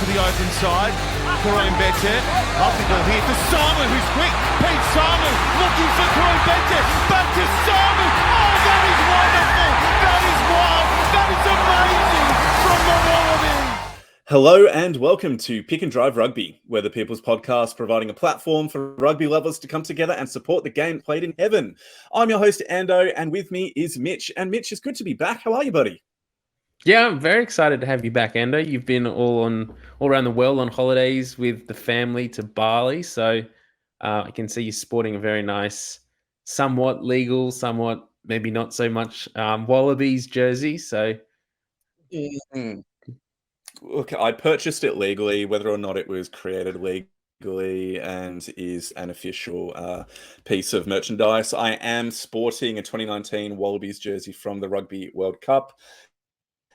to the open side. Karim Bete. Lovely ball here to Samu, who's quick. Pete Samu looking for Karim Bete. Back to Samu. Oh, that is wonderful. That is wild. That is amazing from the Wallabies. Hello and welcome to Pick and Drive Rugby, where the People's Podcast providing a platform for rugby lovers to come together and support the game played in heaven. I'm your host, Ando, and with me is Mitch. And Mitch, it's good to be back. How are you, buddy? Yeah, I'm very excited to have you back, Endo. You've been all around the world on holidays with the family to Bali, so I can see you sporting a very nice, somewhat legal, somewhat maybe not so much Wallabies jersey. So, Look, I purchased it legally, whether or not it was created legally and is an official piece of merchandise. I am sporting a 2019 Wallabies jersey from the Rugby World Cup.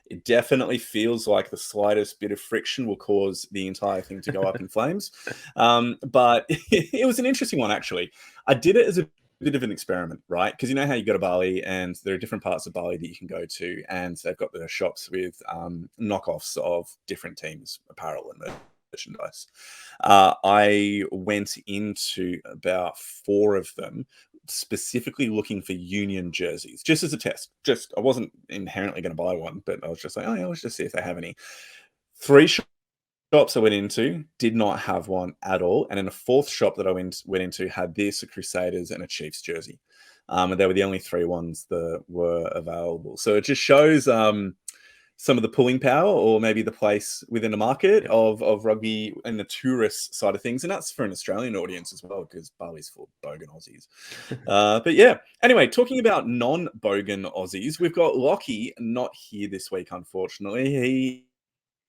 It definitely feels like the slightest bit of friction will cause the entire thing to go up in flames. But it was an interesting one, actually. I did it as a bit of an experiment, right? Because you know how you go to Bali and there are different parts of Bali that you can go to, and they've got the shops with knockoffs of different teams' apparel and merchandise. I went into about 4 of them, specifically looking for Union jerseys, just as a test. I wasn't inherently going to buy one, but I was just like, oh yeah, let's just see if they have any. 3 shops I went into did not have one at all, and in a 4th shop that I went into had this, a Crusaders and a Chiefs jersey, and they were the only 3 ones that were available. So it just shows some of the pulling power, or maybe the place within the market of rugby and the tourist side of things. And that's for an Australian audience as well, because Bali's full of bogan Aussies. But yeah, anyway, talking about non-bogan Aussies, we've got Lockie not here this week, unfortunately. He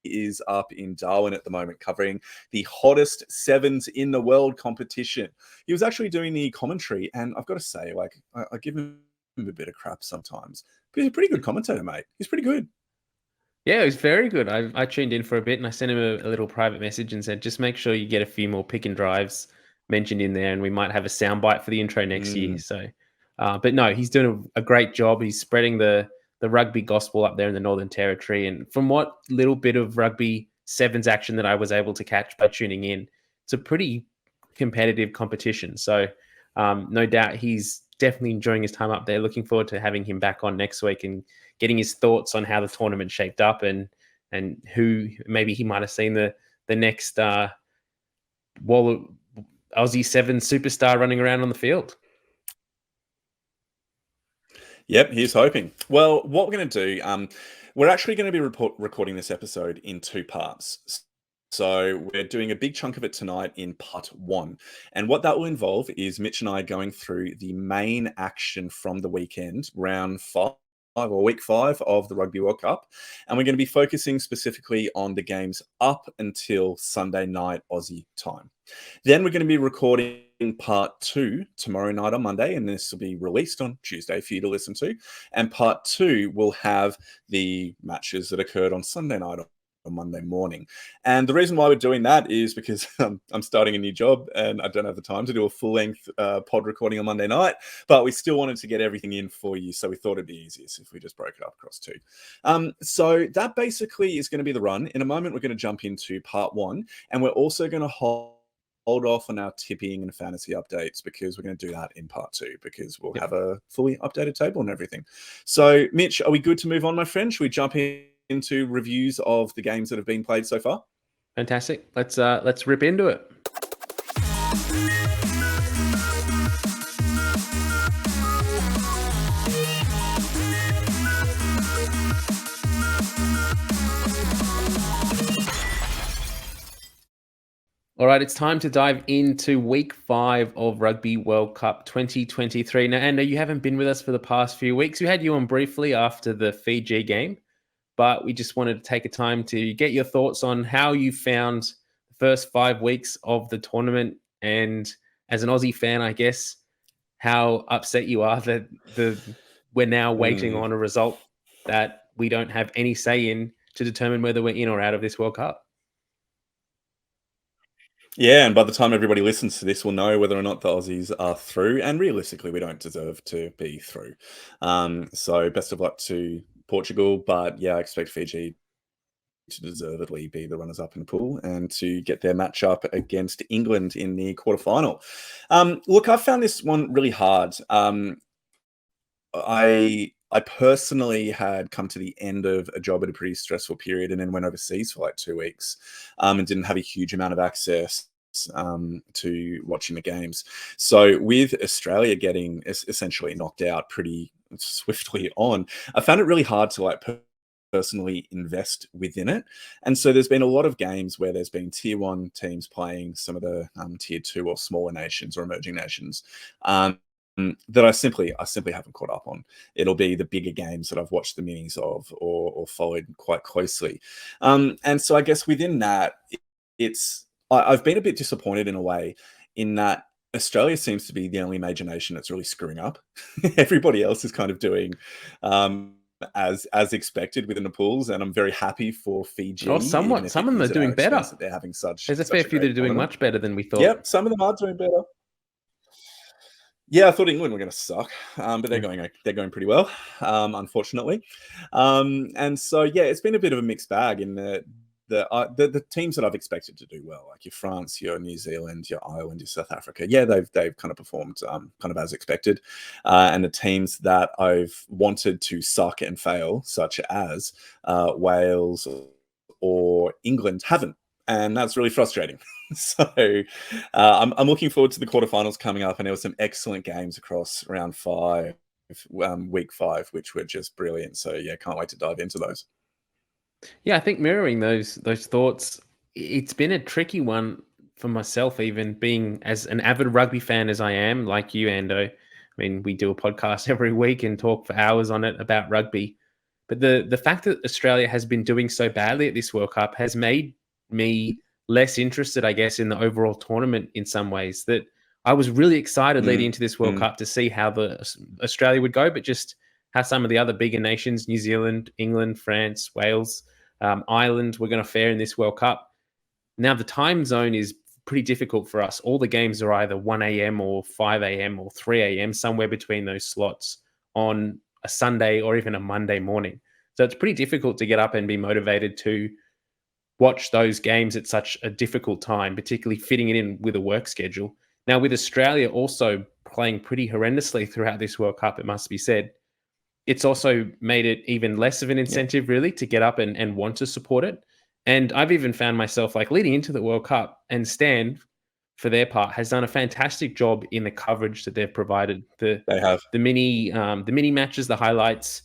is up in Darwin at the moment covering the hottest sevens in the world competition. He was actually doing the commentary, and I've got to say, like, I give him a bit of crap sometimes, but he's a pretty good commentator, mate. He's pretty good. yeah, it was very good. I tuned in for a bit and I sent him a little private message and said, just make sure you get a few more pick and drives mentioned in there, and we might have a soundbite for the intro next year. So, but no, he's doing a great job. He's spreading the rugby gospel up there in the Northern Territory. And from what little bit of rugby sevens action that I was able to catch by tuning in, it's a pretty competitive competition. So no doubt he's definitely enjoying his time up there. Looking forward to having him back on next week and getting his thoughts on how the tournament shaped up and who maybe he might have seen the next Aussie Seven superstar running around on the field. Yep, he's hoping. Well, what we're going to do, we're actually going to be recording this episode in 2 parts. So we're doing a big chunk of it tonight in part 1. And what that will involve is Mitch and I going through the main action from the weekend, round 5 or week 5 of the Rugby World Cup. And we're going to be focusing specifically on the games up until Sunday night Aussie time. Then we're going to be recording part 2 tomorrow night on Monday, and this will be released on Tuesday for you to listen to. And part 2 will have the matches that occurred on Sunday night on Monday morning. And the reason why we're doing that is because I'm starting a new job and I don't have the time to do a full-length pod recording on Monday night, but we still wanted to get everything in for you, so we thought it'd be easiest if we just broke it up across 2. So that basically is going to be the run. In a moment, we're going to jump into part 1, and we're also going to hold off on our tipping and fantasy updates, because we're going to do that in part 2, because we'll have a fully updated table and everything. So Mitch, are we good to move on, my friend? Should we jump into reviews of the games that have been played so far? Fantastic. Let's rip into it. All right, it's time to dive into week 5 of Rugby World Cup 2023. Now, Ando, you haven't been with us for the past few weeks. We had you on briefly after the Fiji game, but we just wanted to take a time to get your thoughts on how you found the first 5 weeks of the tournament. And as an Aussie fan, I guess, how upset you are that we're now waiting on a result that we don't have any say in to determine whether we're in or out of this World Cup. Yeah, and by the time everybody listens to this, we'll know whether or not the Aussies are through. And realistically, we don't deserve to be through. So best of luck to Portugal. But yeah, I expect Fiji to deservedly be the runners-up in the pool and to get their match-up against England in the quarterfinal. Look, I found this one really hard. I personally had come to the end of a job at a pretty stressful period and then went overseas for like 2 weeks, and didn't have a huge amount of access to watching the games. So with Australia getting essentially knocked out pretty swiftly on, I found it really hard to like personally invest within it. And so there's been a lot of games where there's been tier 1 teams playing some of the tier 2 or smaller nations or emerging nations, that I simply haven't caught up on. It'll be the bigger games that I've watched the minis of or followed quite closely. And so I guess within that, I've been a bit disappointed in a way in that Australia seems to be the only major nation that's really screwing up. Everybody else is kind of doing as expected within the pools, and I'm very happy for Fiji. Oh, somewhat. Some of them are doing better. They're having There's a fair few that are doing much better than we thought. Yep, some of them are doing better. Yeah, I thought England were going to suck, but they're going pretty well, unfortunately. And so yeah, it's been a bit of a mixed bag in the teams that I've expected to do well, like your France, your New Zealand, your Ireland, your South Africa. Yeah, they've kind of performed kind of as expected, and the teams that I've wanted to suck and fail, such as Wales or England, haven't. And that's really frustrating. So I'm looking forward to the quarterfinals coming up, and there were some excellent games across round 5, week 5, which were just brilliant. So yeah, can't wait to dive into those. Yeah, I think mirroring those thoughts, it's been a tricky one for myself, even being as an avid rugby fan as I am, like you, Ando. I mean, we do a podcast every week and talk for hours on it about rugby. But the fact that Australia has been doing so badly at this World Cup has made me less interested, I guess, in the overall tournament in some ways. That I was really excited leading into this World Cup to see how Australia would go, but just how some of the other bigger nations, New Zealand, England, France, Wales, Ireland, were going to fare in this World Cup. Now, the time zone is pretty difficult for us. All the games are either 1 a.m. or 5 a.m. or 3 a.m., somewhere between those slots on a Sunday or even a Monday morning. So it's pretty difficult to get up and be motivated to watch those games at such a difficult time, particularly fitting it in with a work schedule. Now, with Australia also playing pretty horrendously throughout this World Cup, it must be said, it's also made it even less of an incentive, really, to get up and want to support it. And I've even found myself, like, leading into the World Cup, and Stan, for their part, has done a fantastic job in the coverage that they've provided. They have the mini matches, the highlights,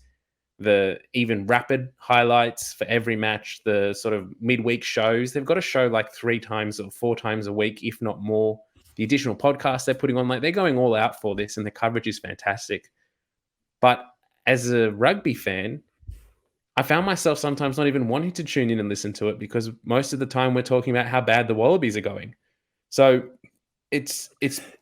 the even rapid highlights for every match, the sort of midweek shows. They've got a show like 3 times or 4 times a week, if not more. The additional podcasts they're putting on, like, they're going all out for this, and the coverage is fantastic. But as a rugby fan, I found myself sometimes not even wanting to tune in and listen to it, because most of the time we're talking about how bad the Wallabies are going. So it's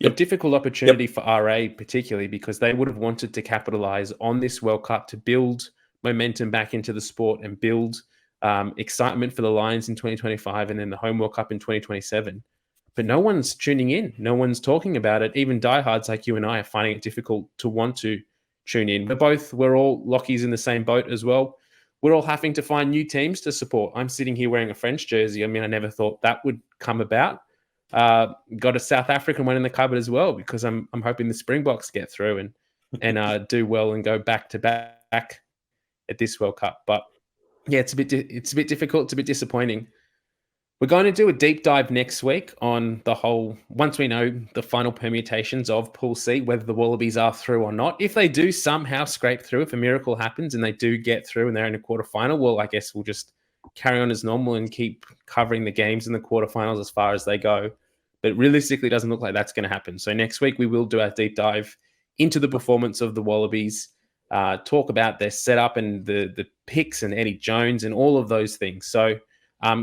a difficult opportunity for RA, particularly because they would have wanted to capitalize on this World Cup to build momentum back into the sport and build excitement for the Lions in 2025 and then the home World Cup in 2027. But no one's tuning in. No one's talking about it. Even diehards like you and I are finding it difficult to want to tune in. We're all Lockies in the same boat as well. We're all having to find new teams to support. I'm sitting here wearing a French jersey. I mean, I never thought that would come about. Got a South African one in the cupboard as well, because I'm hoping the Springboks get through and do well and go back to back at this World Cup. But yeah, it's a bit difficult. It's a bit disappointing. We're going to do a deep dive next week on the whole, once we know the final permutations of Pool C, whether the Wallabies are through or not. If they do somehow scrape through, if a miracle happens and they do get through and they're in a quarterfinal, well, I guess we'll just carry on as normal and keep covering the games in the quarterfinals as far as they go. But realistically, it doesn't look like that's going to happen. So next week, we will do our deep dive into the performance of the Wallabies, talk about their setup and the picks and Eddie Jones and all of those things. So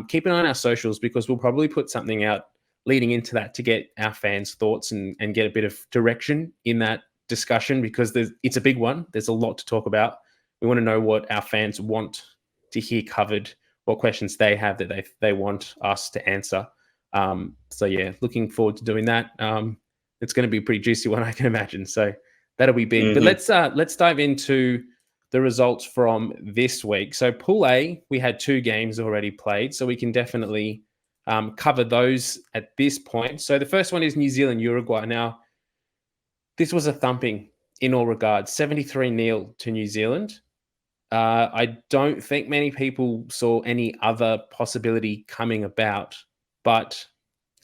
keep an eye on our socials, because we'll probably put something out leading into that to get our fans' thoughts and get a bit of direction in that discussion, because it's a big one. There's a lot to talk about. We want to know what our fans want to hear covered, what questions they have that they want us to answer. So yeah, looking forward to doing that. It's going to be a pretty juicy one, I can imagine. So that'll be big. Mm-hmm. But let's dive into the results from this week. So Pool A, we had 2 games already played, so we can definitely cover those at this point. So the first one is New Zealand, Uruguay. Now, this was a thumping in all regards, 73-0 to New Zealand. I don't think many people saw any other possibility coming about, but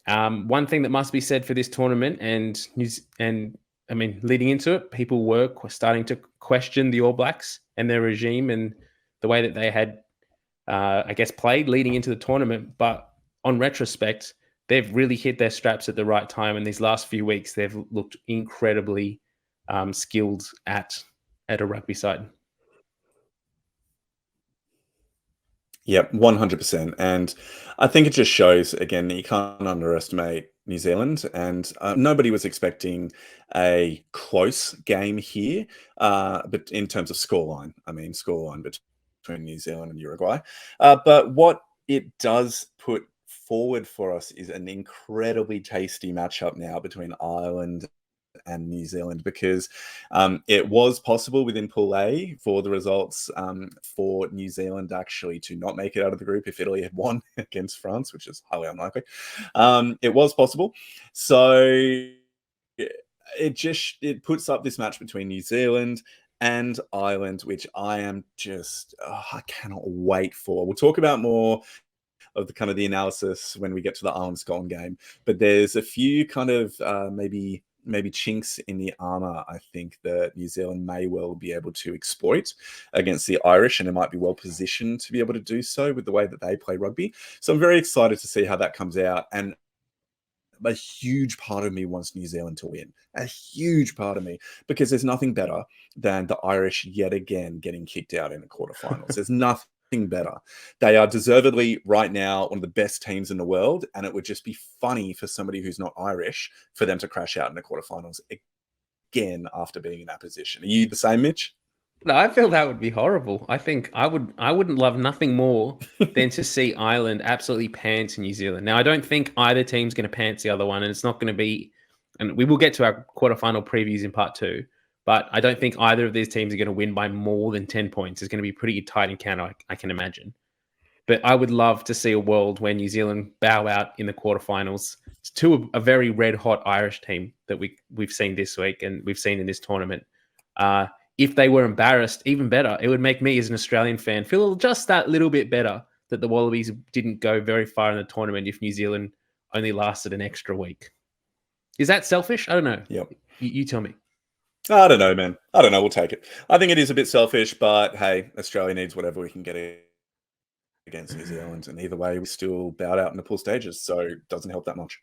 one thing that must be said for this tournament, and I mean, leading into it, people were starting to question the All Blacks and their regime and the way that they had, I guess, played leading into the tournament. But on retrospect, they've really hit their straps at the right time. And these last few weeks, they've looked incredibly skilled at a rugby side. Yep, 100%. And I think it just shows, again, that you can't underestimate New Zealand. And nobody was expecting a close game here, but in terms of scoreline, between New Zealand and Uruguay. But what it does put forward for us is an incredibly tasty matchup now between Ireland and New Zealand, because it was possible within Pool A for the results for New Zealand actually to not make it out of the group if Italy had won against France, which is highly unlikely. It was possible. So it puts up this match between New Zealand and Ireland, which I cannot wait for. We'll talk about more of the analysis when we get to the Ireland-Scotland game, but there's a few kind of maybe chinks in the armor, I think, that New Zealand may well be able to exploit against the Irish, and it might be well positioned to be able to do so with the way that they play rugby. So I'm very excited to see how that comes out. And a huge part of me wants New Zealand to win. A huge part of me, because there's nothing better than the Irish yet again getting kicked out in the quarterfinals. There's nothing better. They are deservedly right now one of the best teams in the world, and it would just be funny for somebody who's not Irish for them to crash out in the quarterfinals again after being in that position. Are you the same, Mitch? No, I feel that would be horrible. I think I wouldn't love nothing more than to see Ireland absolutely pants New Zealand. Now, I don't think either team's going to pants the other one, and it's not going to be, and we will get to our quarterfinal previews in part 2, but I don't think either of these teams are going to win by more than 10 points. It's going to be pretty tight encounter, I can imagine. But I would love to see a world where New Zealand bow out in the quarterfinals to a very red-hot Irish team that we've seen this week and we've seen in this tournament. If they were embarrassed, even better. It would make me, as an Australian fan, feel just that little bit better that the Wallabies didn't go very far in the tournament if New Zealand only lasted an extra week. Is that selfish? I don't know. Yep. You tell me. I don't know, man. I don't know. We'll take it. I think it is a bit selfish, but hey, Australia needs whatever we can get against New Zealand. And either way, we still bowed out in the pool stages, so it doesn't help that much.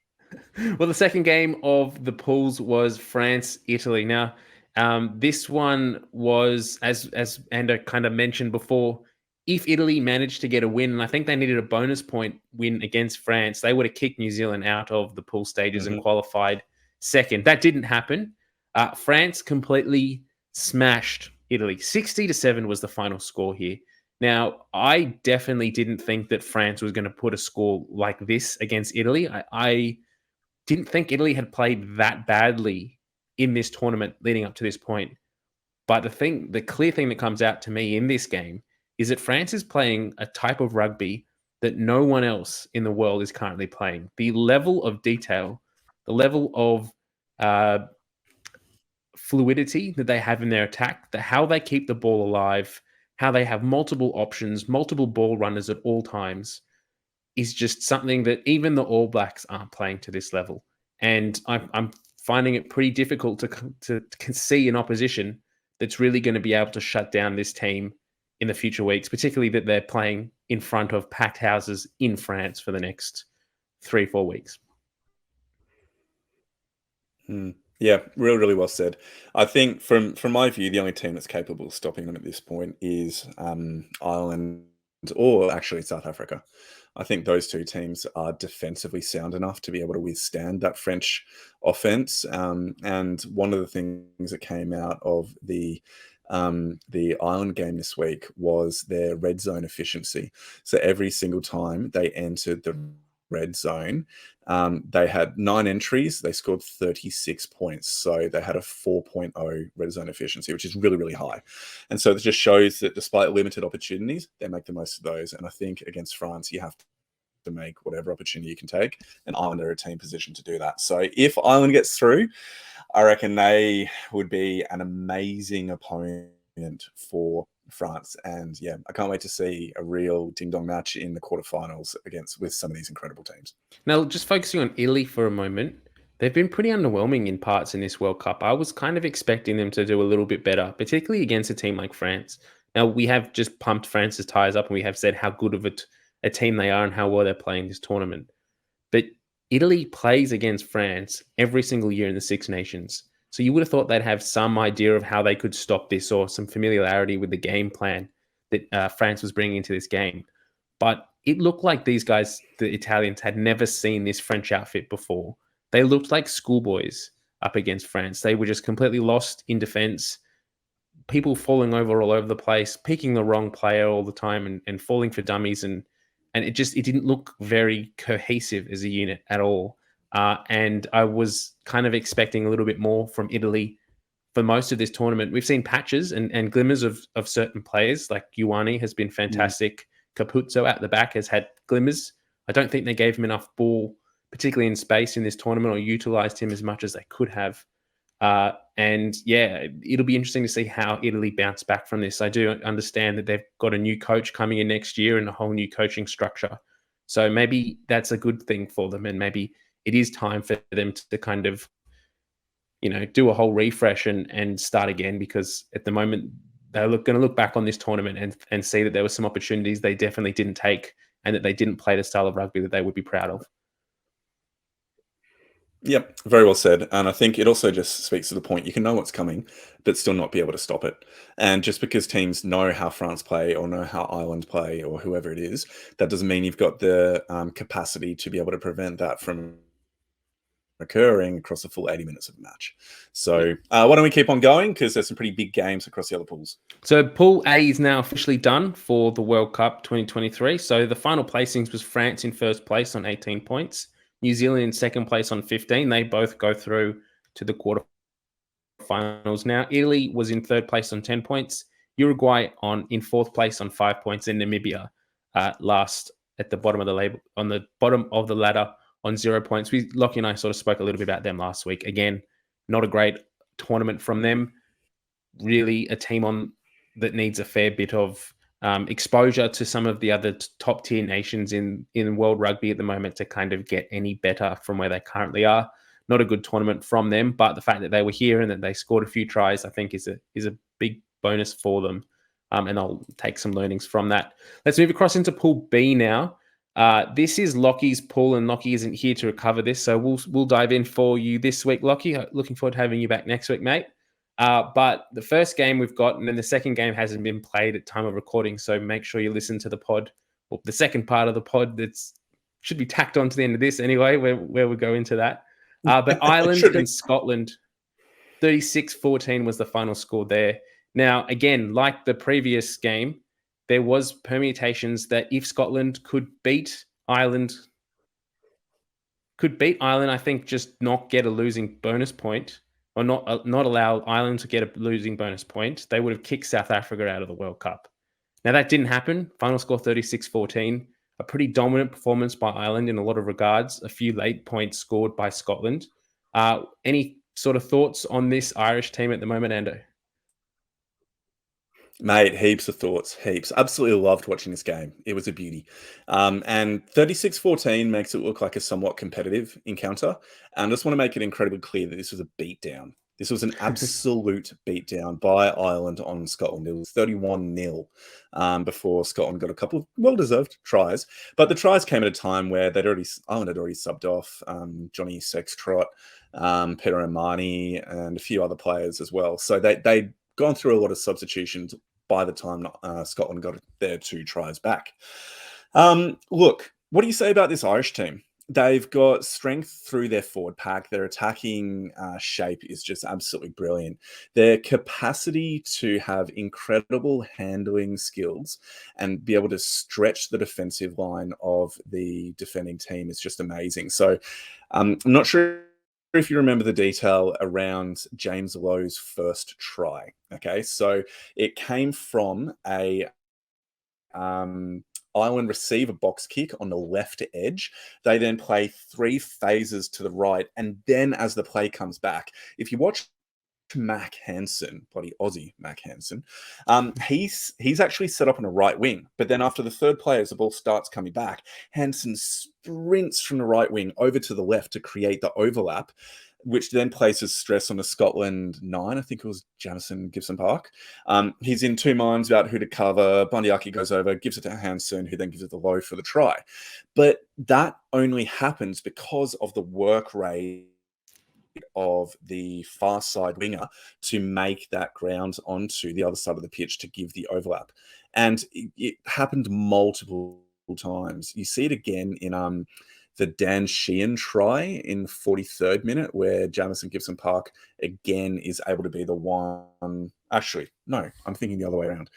Well, the second game of the pools was France-Italy. Now, this one was, as Ando kind of mentioned before, if Italy managed to get a win, and I think they needed a bonus point win against France, they would have kicked New Zealand out of the pool stages and qualified second. That didn't happen. France completely smashed Italy. 60-7 was the final score here. Now, I definitely didn't think that France was going to put a score like this against Italy. I didn't think Italy had played that badly in this tournament leading up to this point. But the clear thing that comes out to me in this game is that France is playing a type of rugby that no one else in the world is currently playing. The level of detail, the level of fluidity that they have in their attack, how they keep the ball alive, how they have multiple options, multiple ball runners at all times, is just something that even the All Blacks aren't playing to this level. And I'm finding it pretty difficult to see an opposition that's really going to be able to shut down this team in the future weeks, particularly that they're playing in front of packed houses in France for the next 3-4 weeks. Yeah, really well said. I think from my view, the only team that's capable of stopping them at this point is Ireland, or actually South Africa. I think those two teams are defensively sound enough to be able to withstand that French offense. And one of the things that came out of the Ireland game this week was their red zone efficiency. So every single time they entered the red zone, They had 9 entries. They scored 36 points. So they had a 4.0 red zone efficiency, which is really, really high. And so it just shows that despite limited opportunities, they make the most of those. And I think against France, you have to make whatever opportunity you can take. And Ireland are a team position to do that. So if Ireland gets through, I reckon they would be an amazing opponent for France. And yeah, I can't wait to see a real ding-dong match in the quarterfinals with some of these incredible teams. Now, just focusing on Italy for a moment, they've been pretty underwhelming in parts in this World Cup. I was kind of expecting them to do a little bit better, particularly against a team like France. Now, we have just pumped France's tires up and we have said how good of a team they are and how well they're playing this tournament. But Italy plays against France every single year in the Six Nations. So you would have thought they'd have some idea of how they could stop this or some familiarity with the game plan that France was bringing into this game. But it looked like these guys, the Italians, had never seen this French outfit before. They looked like schoolboys up against France. They were just completely lost in defense, people falling over all over the place, picking the wrong player all the time and falling for dummies. And it didn't look very cohesive as a unit at all. And I was kind of expecting a little bit more from Italy for most of this tournament. We've seen patches and glimmers of certain players, like Ioane has been fantastic. Capuzzo at the back has had glimmers. I don't think they gave him enough ball, particularly in space in this tournament, or utilized him as much as they could have. And yeah, it'll be interesting to see how Italy bounce back from this. I do understand that they've got a new coach coming in next year and a whole new coaching structure. So maybe that's a good thing for them. And maybe it is time for them to kind of, do a whole refresh and start again, because at the moment they're going to look back on this tournament and see that there were some opportunities they definitely didn't take and that they didn't play the style of rugby that they would be proud of. Yep, very well said. And I think it also just speaks to the point you can know what's coming, but still not be able to stop it. And just because teams know how France play or know how Ireland play or whoever it is, that doesn't mean you've got the capacity to be able to prevent that from occurring across the full 80 minutes of a match. So why don't we keep on going, because there's some pretty big games across the other pools. So Pool A is now officially done for the World Cup 2023. So the final placings was France in first place on 18 points, New Zealand in second place on 15. They both go through to the quarterfinals now. Italy was in third place on 10 points, Uruguay in fourth place on 5 points, and Namibia last at the bottom of the ladder on 0 points. Lockie and I sort of spoke a little bit about them last week. Again, not a great tournament from them. Really a team that needs a fair bit of exposure to some of the other top tier nations in world rugby at the moment to kind of get any better from where they currently are. Not a good tournament from them, but the fact that they were here and that they scored a few tries, I think is a big bonus for them. And I'll take some learnings from that. Let's move across into Pool B now. This is Lockie's pool, and Lockie isn't here to recover this, so we'll dive in for you this week, Lockie. Looking forward to having you back next week, mate. But the first game we've got, and then the second game hasn't been played at time of recording, so make sure you listen to the pod, or the second part of the pod that's should be tacked on to the end of this anyway, where we go into that. But Ireland and Scotland, 36-14 was the final score there. Now, again, like the previous game, there was permutations that if Scotland could beat Ireland, I think just not get a losing bonus point, or not allow Ireland to get a losing bonus point, they would have kicked South Africa out of the World Cup. Now, that didn't happen. Final score 36-14. A pretty dominant performance by Ireland in a lot of regards. A few late points scored by Scotland. Any sort of thoughts on this Irish team at the moment, Ando? Mate, heaps of thoughts, heaps. Absolutely loved watching this game. It was a beauty. And 36-14 makes it look like a somewhat competitive encounter. And I just want to make it incredibly clear that this was a beatdown. This was an absolute beatdown by Ireland on Scotland. It was 31-0 before Scotland got a couple of well-deserved tries. But the tries came at a time where Ireland had already subbed off Johnny Sextrot, Peter O'Mahony, and a few other players as well. So they'd gone through a lot of substitutions by the time Scotland got their 2 tries back. Look, what do you say about this Irish team? they've got strength through their forward pack. Their attacking shape is just absolutely brilliant. Their capacity to have incredible handling skills and be able to stretch the defensive line of the defending team is just amazing. So I'm not sure if you remember the detail around James Lowe's first try. Okay, so it came from a Ireland receive a box kick on the left edge. They then play 3 phases to the right, and then as the play comes back, if you watch Mac Hansen, bloody Aussie Mac Hansen, he's actually set up on a right wing. But then after the third play, as the ball starts coming back, Hansen sprints from the right wing over to the left to create the overlap, which then places stress on the Scotland 9. I think it was Jamison Gibson Park. He's in two minds about who to cover. Bundyaki goes over, gives it to Hansen, who then gives it the low for the try. But that only happens because of the work rate of the far side winger to make that ground onto the other side of the pitch to give the overlap. And it happened multiple times. You see it again in the Dan Sheehan try in 43rd minute, where Jamison Gibson Park again is able to be the one. Actually, no, I'm thinking the other way around.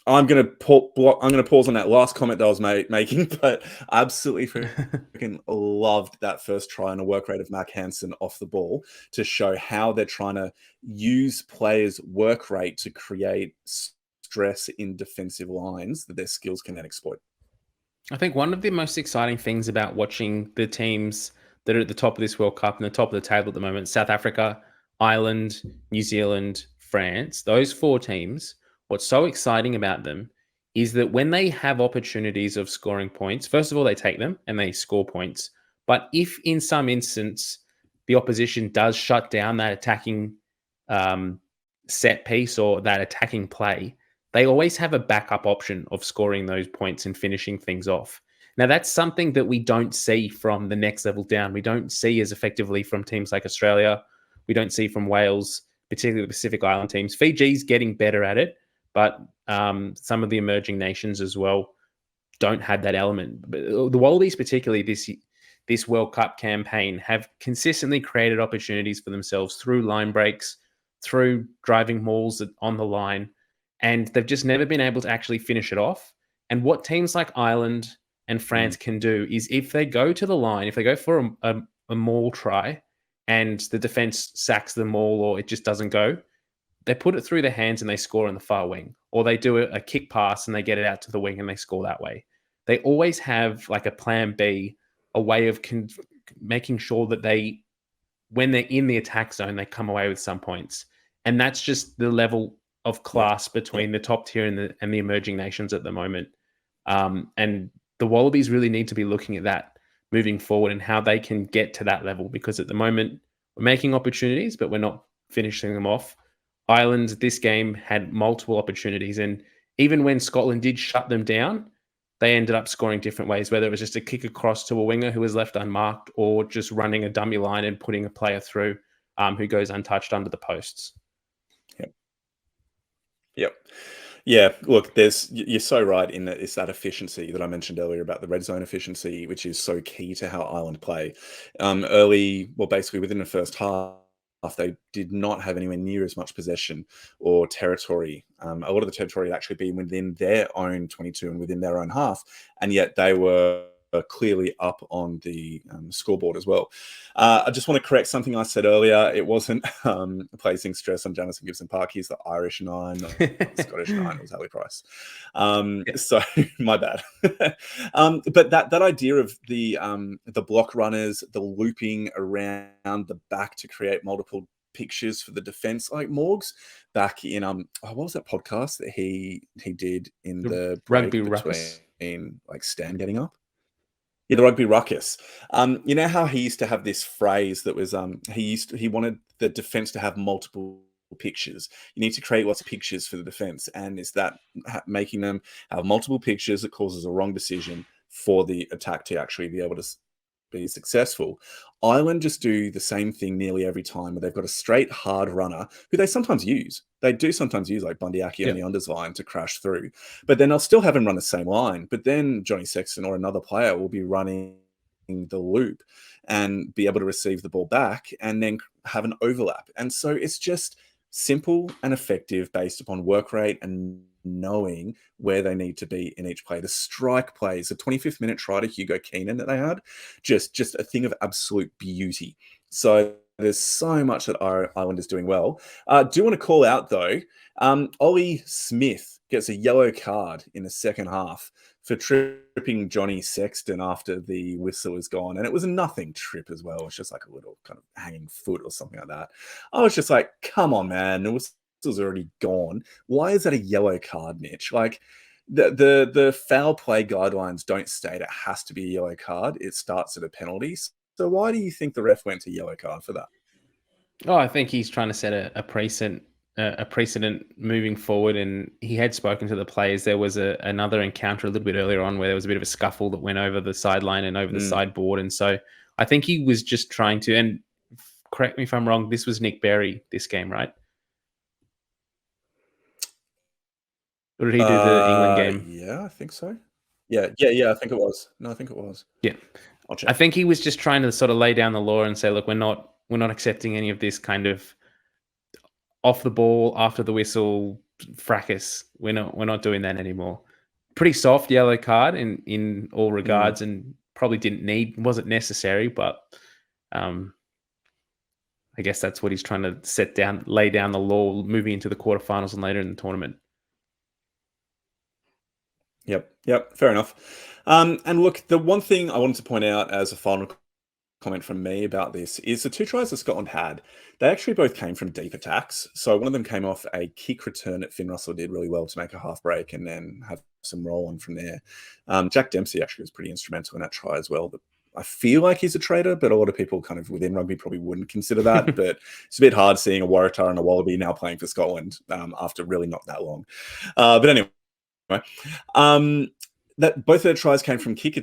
I'm going to pause on that last comment that I was making, but I absolutely freaking loved that first try and a work rate of Mac Hansen off the ball to show how they're trying to use players' work rate to create stress in defensive lines that their skills can then exploit. I think one of the most exciting things about watching the teams that are at the top of this World Cup and the top of the table at the moment, South Africa, Ireland, New Zealand, France, those 4 teams, what's so exciting about them is that when they have opportunities of scoring points, first of all, they take them and they score points. But if in some instance the opposition does shut down that attacking set piece or that attacking play, they always have a backup option of scoring those points and finishing things off. Now, that's something that we don't see from the next level down. We don't see as effectively from teams like Australia. We don't see from Wales, particularly the Pacific Island teams. Fiji's getting better at it, but some of the emerging nations as well don't have that element. But the Wallabies, particularly this World Cup campaign, have consistently created opportunities for themselves through line breaks, through driving mauls on the line, and they've just never been able to actually finish it off. And what teams like Ireland and France can do is if they go to the line, if they go for a maul try and the defense sacks the maul or it just doesn't go, they put it through their hands and they score in the far wing. Or they do a kick pass and they get it out to the wing and they score that way. They always have like a plan B, a way of making sure that when they're in the attack zone, they come away with some points. And that's just the level of class between the top tier and the emerging nations at the moment. And the Wallabies really need to be looking at that moving forward and how they can get to that level, because at the moment we're making opportunities, but we're not finishing them off. Ireland, this game, had multiple opportunities. And even when Scotland did shut them down, they ended up scoring different ways, whether it was just a kick across to a winger who was left unmarked or just running a dummy line and putting a player through who goes untouched under the posts. Yep. Yeah, look, you're so right in that it's that efficiency that I mentioned earlier about the red zone efficiency, which is so key to how Ireland play. Basically within the first half, they did not have anywhere near as much possession or territory. A lot of the territory had actually been within their own 22 and within their own half, and yet they were clearly up on the scoreboard as well. I just want to correct something I said earlier. It wasn't placing stress on Jamison Gibson Park. He's the Irish 9, not the Scottish 9. It was Ali Price. So my bad. But that idea of the block runners, the looping around the back to create multiple pictures for the defense, like Morgs back in what was that podcast that he did in the break Rugby between Ruckus. like Stan getting up? Yeah, the Rugby Ruckus. You know how he used to have this phrase that was he wanted the defense to have multiple pictures. You need to create lots of pictures for the defense, and it's that making them have multiple pictures that causes a wrong decision for the attack to actually be able to be successful. Ireland just do the same thing nearly every time, where they've got a straight hard runner who they sometimes use. They do sometimes use like Bundyaki on the unders line to crash through, but then they'll still have him run the same line. But then Johnny Sexton or another player will be running the loop and be able to receive the ball back and then have an overlap. And so it's just simple and effective based upon work rate and knowing where they need to be in each play. The strike plays, the 25th minute try to Hugo Keenan that they had, just a thing of absolute beauty. So there's so much that our Ireland is doing well. Do want to call out though, Ollie Smith gets a yellow card in the second half for tripping Johnny Sexton after the whistle was gone. And it was a nothing trip as well. It's just like a little kind of hanging foot or something like that. I was just like, come on, man. The whistle's already gone. Why is that a yellow card, Mitch? Like the foul play guidelines don't state it has to be a yellow card. It starts at a penalty. So why do you think the ref went to yellow card for that? Oh, I think he's trying to set a precedent moving forward, and he had spoken to the players. There was another encounter a little bit earlier on where there was a bit of a scuffle that went over the sideline and over the sideboard, and so I think he was just trying to. And correct me if I'm wrong. This was Nick Berry this game, right? Or did he do the England game? Yeah, I think so. Yeah. I think it was. No, I think it was. Yeah, I'll check. I think he was just trying to sort of lay down the law and say, look, we're not accepting any of this kind of off the ball after the whistle fracas. We're not doing that anymore. Pretty soft yellow card in all regards, and probably wasn't necessary, but I guess that's what he's trying to lay down the law moving into the quarterfinals and later in the tournament. Yep, fair enough. And look, the one thing I wanted to point out as a final comment from me about this is the two tries that Scotland had, they actually both came from deep attacks. So one of them came off a kick return that Finn Russell did really well to make a half break and then have some roll on from there. Jack Dempsey actually was pretty instrumental in that try as well. But I feel like he's a traitor, but a lot of people kind of within rugby probably wouldn't consider that. But it's a bit hard seeing a Waratah and a Wallaby now playing for Scotland after really not that long. But anyway, that both of their tries came from kick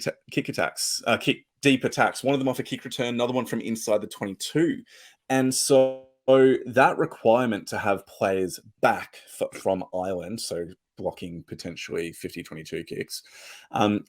deep attacks. One of them off a kick return, another one from inside the 22. And so that requirement to have players back from Ireland, so blocking potentially 50-22 kicks,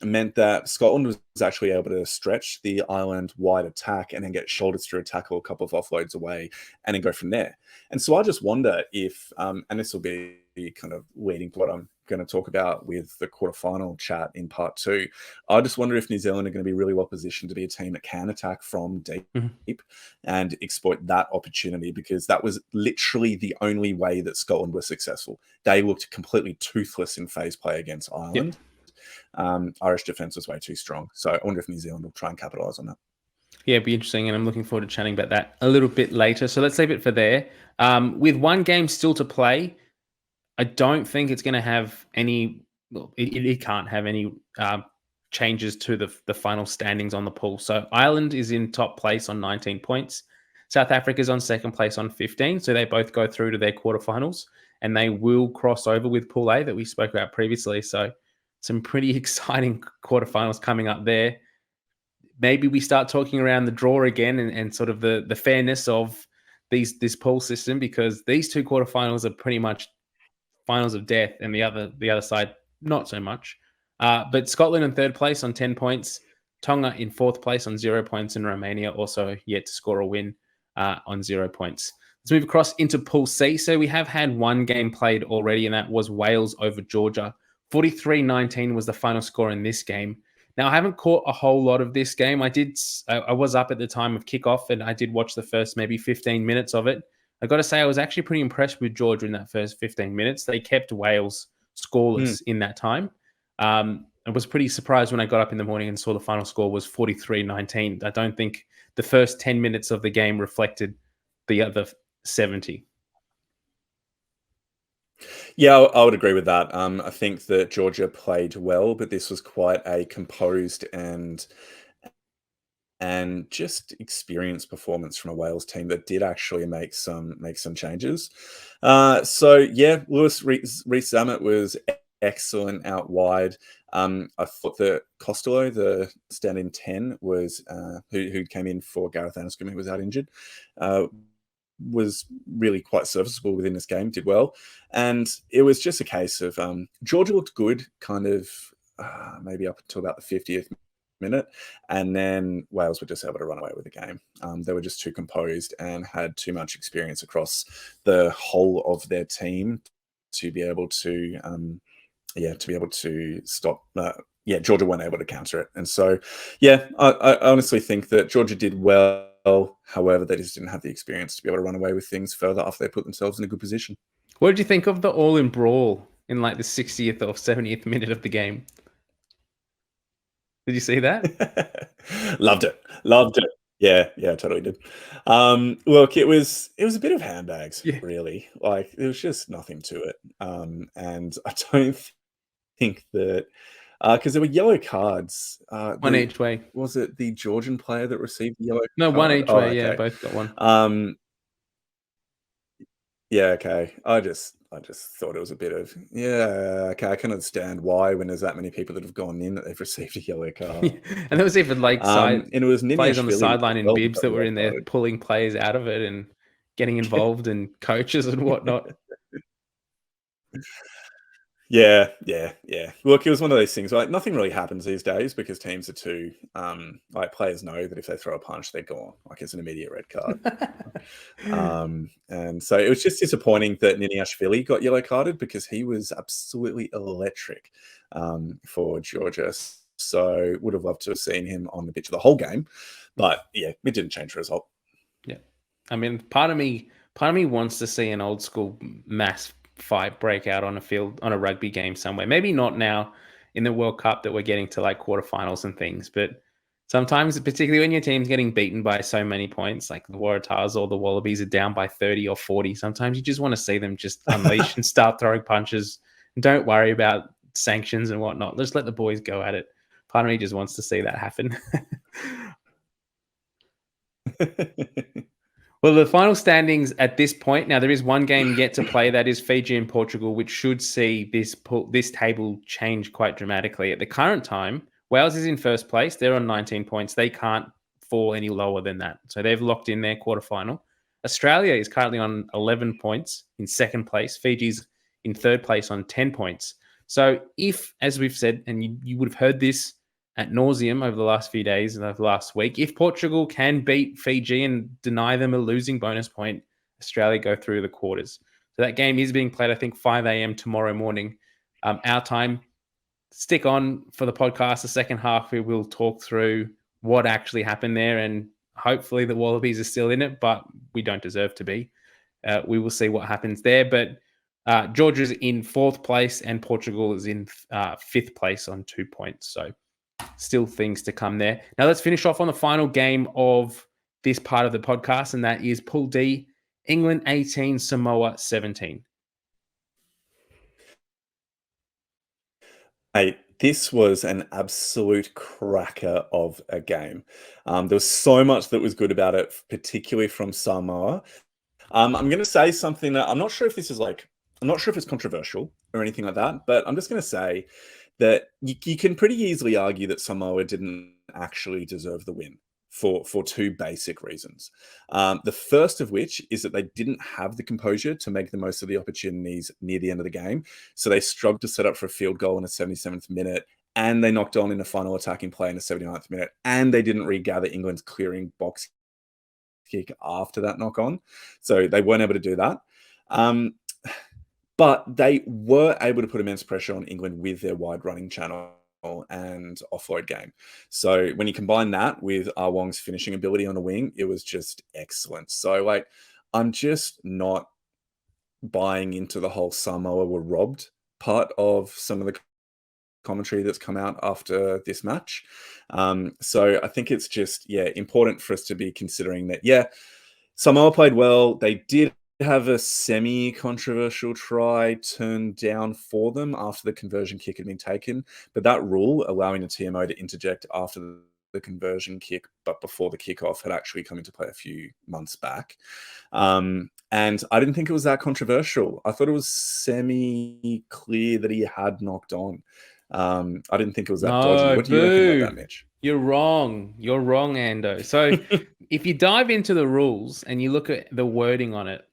meant that Scotland was actually able to stretch the Ireland wide attack and then get shoulders through a tackle, a couple of offloads away, and then go from there. And so I just wonder if, and this will be kind of leading to what I'm going to talk about with the quarterfinal chat in part 2. I just wonder if New Zealand are going to be really well positioned to be a team that can attack from deep and exploit that opportunity, because that was literally the only way that Scotland was successful. They looked completely toothless in phase play against Ireland. Irish defense was way too strong. So I wonder if New Zealand will try and capitalize on that. Yeah, it'd be interesting, and I'm looking forward to chatting about that a little bit later. So let's leave it for there. With one game still to play, I don't think it's going to have any. Well, it can't have any changes to the final standings on the pool. So Ireland is in top place on 19 points. South Africa's on second place on 15. So they both go through to their quarterfinals, and they will cross over with Pool A that we spoke about previously. So some pretty exciting quarterfinals coming up there. Maybe we start talking around the draw again and sort of the fairness of this pool system, because these two quarterfinals are pretty much finals of death, and the other side not so much. But Scotland in third place on 10 points, Tonga in fourth place on 0 points, and Romania also yet to score a win on 0 points. Let's move across into Pool C. So we have had one game played already, and that was Wales over Georgia. 43-19 was the final score in this game. Now, I haven't caught a whole lot of this game. I was up at the time of kickoff, and I did watch the first maybe 15 minutes of it. I got to say, I was actually pretty impressed with Georgia in that first 15 minutes. They kept Wales scoreless in that time. I was pretty surprised when I got up in the morning and saw the final score was 43-19. I don't think the first 10 minutes of the game reflected the other 70. Yeah, I would agree with that. I think that Georgia played well, but this was quite a composed and just experienced performance from a Wales team that did actually make some changes. So yeah, Lewis Rees-Zammit was excellent out wide. I thought that Costello, the stand-in 10, was who came in for Gareth Anscombe, who was out injured, was really quite serviceable within this game, did well. And it was just a case of Georgia looked good kind of maybe up until about the 50th minute, and then Wales were just able to run away with the game. They were just too composed and had too much experience across the whole of their team to be able to stop. Georgia weren't able to counter it, and so I honestly think that Georgia did well. However, they just didn't have the experience to be able to run away with things further after they put themselves in a good position. What did you think of the all-in brawl in like the 60th or 70th minute of the game? Did you see that? Loved it. Yeah, totally did. Look, it was a bit of handbags, really. Like, there was just nothing to it. And I don't think that because there were yellow cards. One each way. Was it the Georgian player that received the yellow card? No, one each way. Okay. Yeah, both got one. Yeah, okay. I just thought it was a bit of okay. I can understand why when there's that many people that have gone in that they've received a yellow card. And there was even like and it was players on the sideline in well bibs that were in there pulling players out of it and getting involved and coaches and whatnot. Yeah. Look, it was one of those things. Like, nothing really happens these days because teams are too like, players know that if they throw a punch, they're gone. Like, it's an immediate red card. And so it was just disappointing that Niniashvili got yellow carded because he was absolutely electric for Georgia. So would have loved to have seen him on the pitch of the whole game, but yeah, it didn't change the result. Yeah, I mean, part of me wants to see an old school mass fight break out on a field, on a rugby game somewhere. Maybe not now in the World Cup that we're getting to like quarterfinals and things, but sometimes, particularly when your team's getting beaten by so many points, like the Waratahs or the Wallabies are down by 30 or 40, sometimes you just want to see them just unleash and start throwing punches. And don't worry about sanctions and whatnot. Just let the boys go at it. Part of me just wants to see that happen. Well, the final standings at this point, now there is one game yet to play, that is Fiji and Portugal, which should see this table change quite dramatically. At the current time, Wales is in first place. They're on 19 points. They can't fall any lower than that. So they've locked in their quarterfinal. Australia is currently on 11 points in second place. Fiji's in third place on 10 points. So if, as we've said, and you would have heard this at nauseum over the last few days and over the last week, if Portugal can beat Fiji and deny them a losing bonus point, Australia go through the quarters. So that game is being played, I think, 5 a.m. tomorrow morning, our time. Stick on for the podcast. The second half, we will talk through what actually happened there, and hopefully the Wallabies are still in it, but we don't deserve to be. We will see what happens there. But Georgia's in fourth place and Portugal is in fifth place on 2 points. So still things to come there. Now let's finish off on the final game of this part of the podcast, and that is Pool D, England 18, Samoa 17. Hey, this was an absolute cracker of a game. There was so much that was good about it, particularly from Samoa. I'm going to say something that I'm not sure if it's controversial or anything like that, but I'm just going to say that you can pretty easily argue that Samoa didn't actually deserve the win for two basic reasons. The first of which is that they didn't have the composure to make the most of the opportunities near the end of the game. So they struggled to set up for a field goal in the 77th minute, and they knocked on in a final attacking play in the 79th minute, and they didn't regather England's clearing box kick after that knock on. So they weren't able to do that. But they were able to put immense pressure on England with their wide running channel and offload game. So when you combine that with Wong's finishing ability on the wing, it was just excellent. So like, I'm just not buying into the whole Samoa were robbed part of some of the commentary that's come out after this match. So I think it's just, important for us to be considering that, Samoa played well. They did have a semi-controversial try turned down for them after the conversion kick had been taken. But that rule, allowing the TMO to interject after the conversion kick, but before the kickoff, had actually come into play a few months back. And I didn't think it was that controversial. I thought it was semi-clear that he had knocked on. I didn't think it was that dodgy. No, What do you reckon about that, boo. Mitch? You're wrong. You're wrong, Ando. So if you dive into the rules and you look at the wording on it,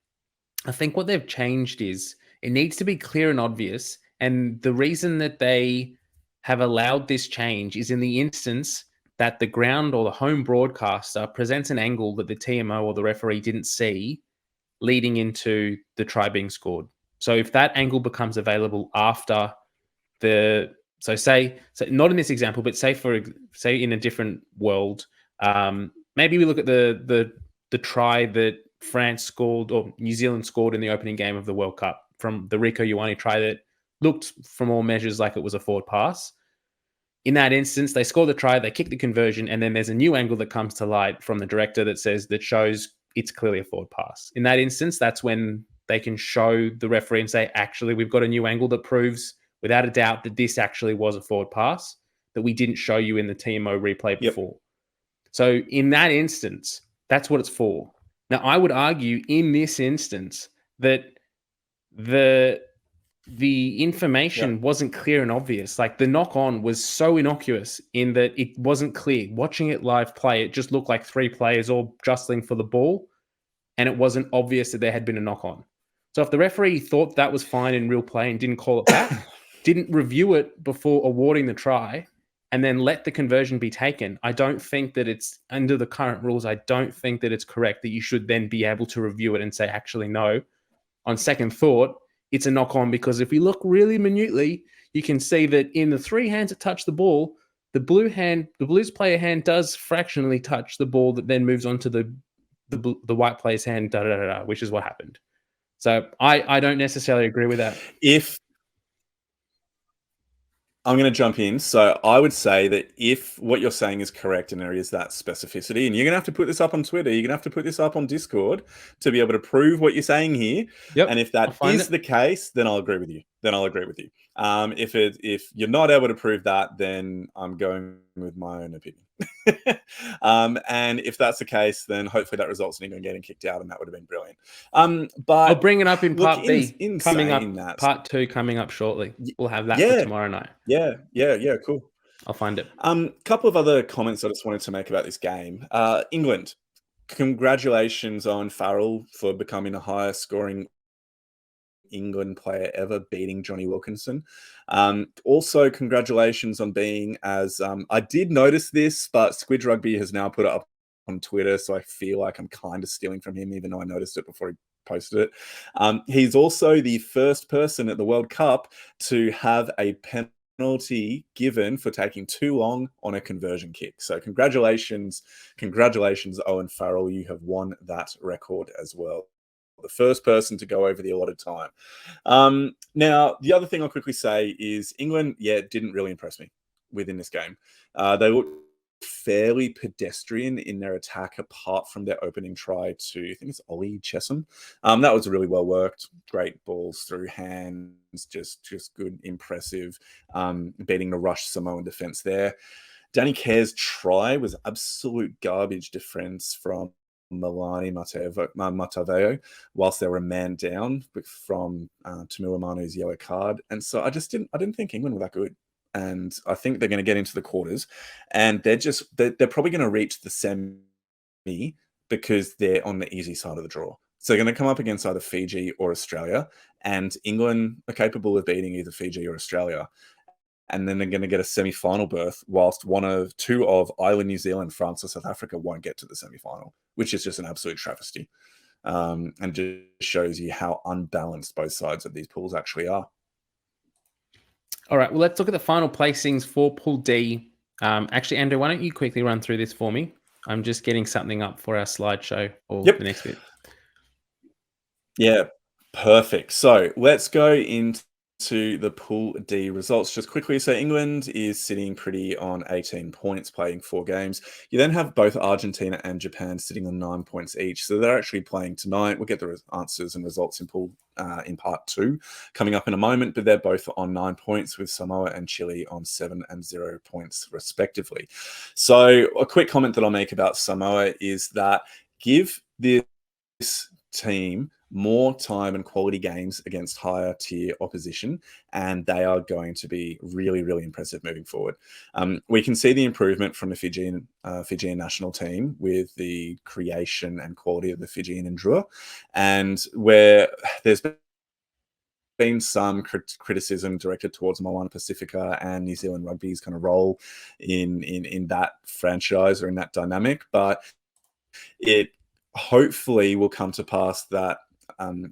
I think what they've changed is it needs to be clear and obvious. And the reason that they have allowed this change is in the instance that the ground or the home broadcaster presents an angle that the TMO or the referee didn't see leading into the try being scored. So if that angle becomes available after say not in this example, but say in a different world, maybe we look at the try that France scored or New Zealand scored in the opening game of the World Cup from the Rico Ioane try that looked from all measures like it was a forward pass. In that instance, they score the try, they kick the conversion, and then there's a new angle that comes to light from the director that shows it's clearly a forward pass. In that instance, that's when they can show the referee and say, actually, we've got a new angle that proves without a doubt that this actually was a forward pass that we didn't show you in the TMO replay before. So in that instance, that's what it's for. Now, I would argue in this instance that the information wasn't clear and obvious. Like the knock on was so innocuous in that it wasn't clear. Watching it live play, it just looked like three players all jostling for the ball, and it wasn't obvious that there had been a knock on. So if the referee thought that was fine in real play and didn't call it back, didn't review it before awarding the try, and then let the conversion be taken, I don't think that it's under the current rules. I don't think that it's correct that you should then be able to review it and say, actually, no. On second thought, it's a knock on because if you look really minutely, you can see that in the three hands that touch the ball, the Blues player hand does fractionally touch the ball that then moves on to the white player's hand, which is what happened. So I don't necessarily agree with that. If I'm going to jump in. So I would say that if what you're saying is correct and there is that specificity, and you're going to have to put this up on Twitter, you're going to have to put this up on Discord to be able to prove what you're saying here. Yep, and if that is the case, then I'll agree with you. If you're not able to prove that, then I'm going with my own opinion. And if that's the case, then hopefully that results in England getting kicked out, and that would have been brilliant. But I'll bring it up in part B. Coming up, that, part 2 coming up shortly. We'll have that for tomorrow night. Yeah, cool. I'll find it. Couple of other comments I just wanted to make about this game. England, congratulations on Farrell for becoming the highest scoring England player ever, beating Johnny Wilkinson. Also, congratulations on being as I did notice this, but Squidge Rugby has now put it up on Twitter, so I feel like I'm kind of stealing from him, even though I noticed it before he posted it. He's also the first person at the World Cup to have a penalty given for taking too long on a conversion kick. So congratulations, Owen Farrell. You have won that record as well. The first person to go over the allotted time. Now, the other thing I'll quickly say is England, didn't really impress me within this game. They looked fairly pedestrian in their attack, apart from their opening try to, I think it's Ollie Chesham. That was really well worked. Great balls through hands, just good, impressive. Beating the rush Samoan defense there. Danny Care's try was absolute garbage defense from Milani Mataveo whilst they were a man down from Tumuamanu's yellow card. And so I didn't think England were that good. And I think they're going to get into the quarters, and they're probably going to reach the semi because they're on the easy side of the draw. So they're going to come up against either Fiji or Australia, and England are capable of beating either Fiji or Australia. And then they're going to get a semi-final berth, whilst two of Ireland, New Zealand, France, or South Africa won't get to the semi-final, which is just an absolute travesty. And just shows you how unbalanced both sides of these pools actually are. All right, well, let's look at the final placings for Pool D. Actually, Andrew, why don't you quickly run through this for me? I'm just getting something up for our slideshow or the next bit. Yeah, perfect. So let's go into the Pool D results just quickly. So England is sitting pretty on 18 points, playing 4 games. You then have both Argentina and Japan sitting on 9 points each. So they're actually playing tonight. We'll get the answers and results in Pool in part 2 coming up in a moment, but they're both on 9 points, with Samoa and Chile on 7 and 0 points respectively. So a quick comment that I'll make about Samoa is that give this team more time and quality games against higher tier opposition, and they are going to be really, really impressive moving forward. We can see the improvement from the Fijian national team with the creation and quality of the Fijian and Drua, and where there's been some criticism directed towards Moana Pacifica and New Zealand Rugby's kind of role in that franchise or in that dynamic, but it hopefully will come to pass that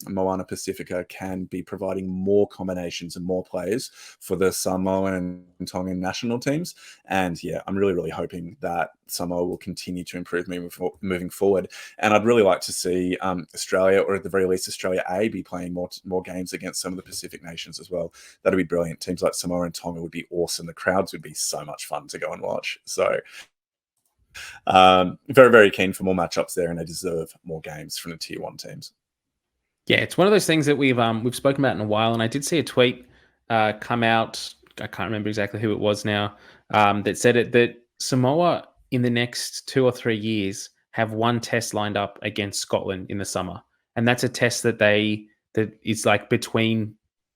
Moana Pacifica can be providing more combinations and more players for the Samoan and Tongan national teams. And yeah, I'm really, really hoping that Samoa will continue to improve moving forward. And I'd really like to see Australia, or at the very least Australia A, be playing more games against some of the Pacific nations as well. That'd be brilliant. Teams like Samoa and Tonga would be awesome. The crowds would be so much fun to go and watch. So very, very keen for more matchups there, and they deserve more games from the tier 1 teams. Yeah, it's one of those things that we've spoken about in a while, and I did see a tweet come out. I can't remember exactly who it was now, that said that Samoa in the next 2 or 3 years have one test lined up against Scotland in the summer, and that's a test that is like between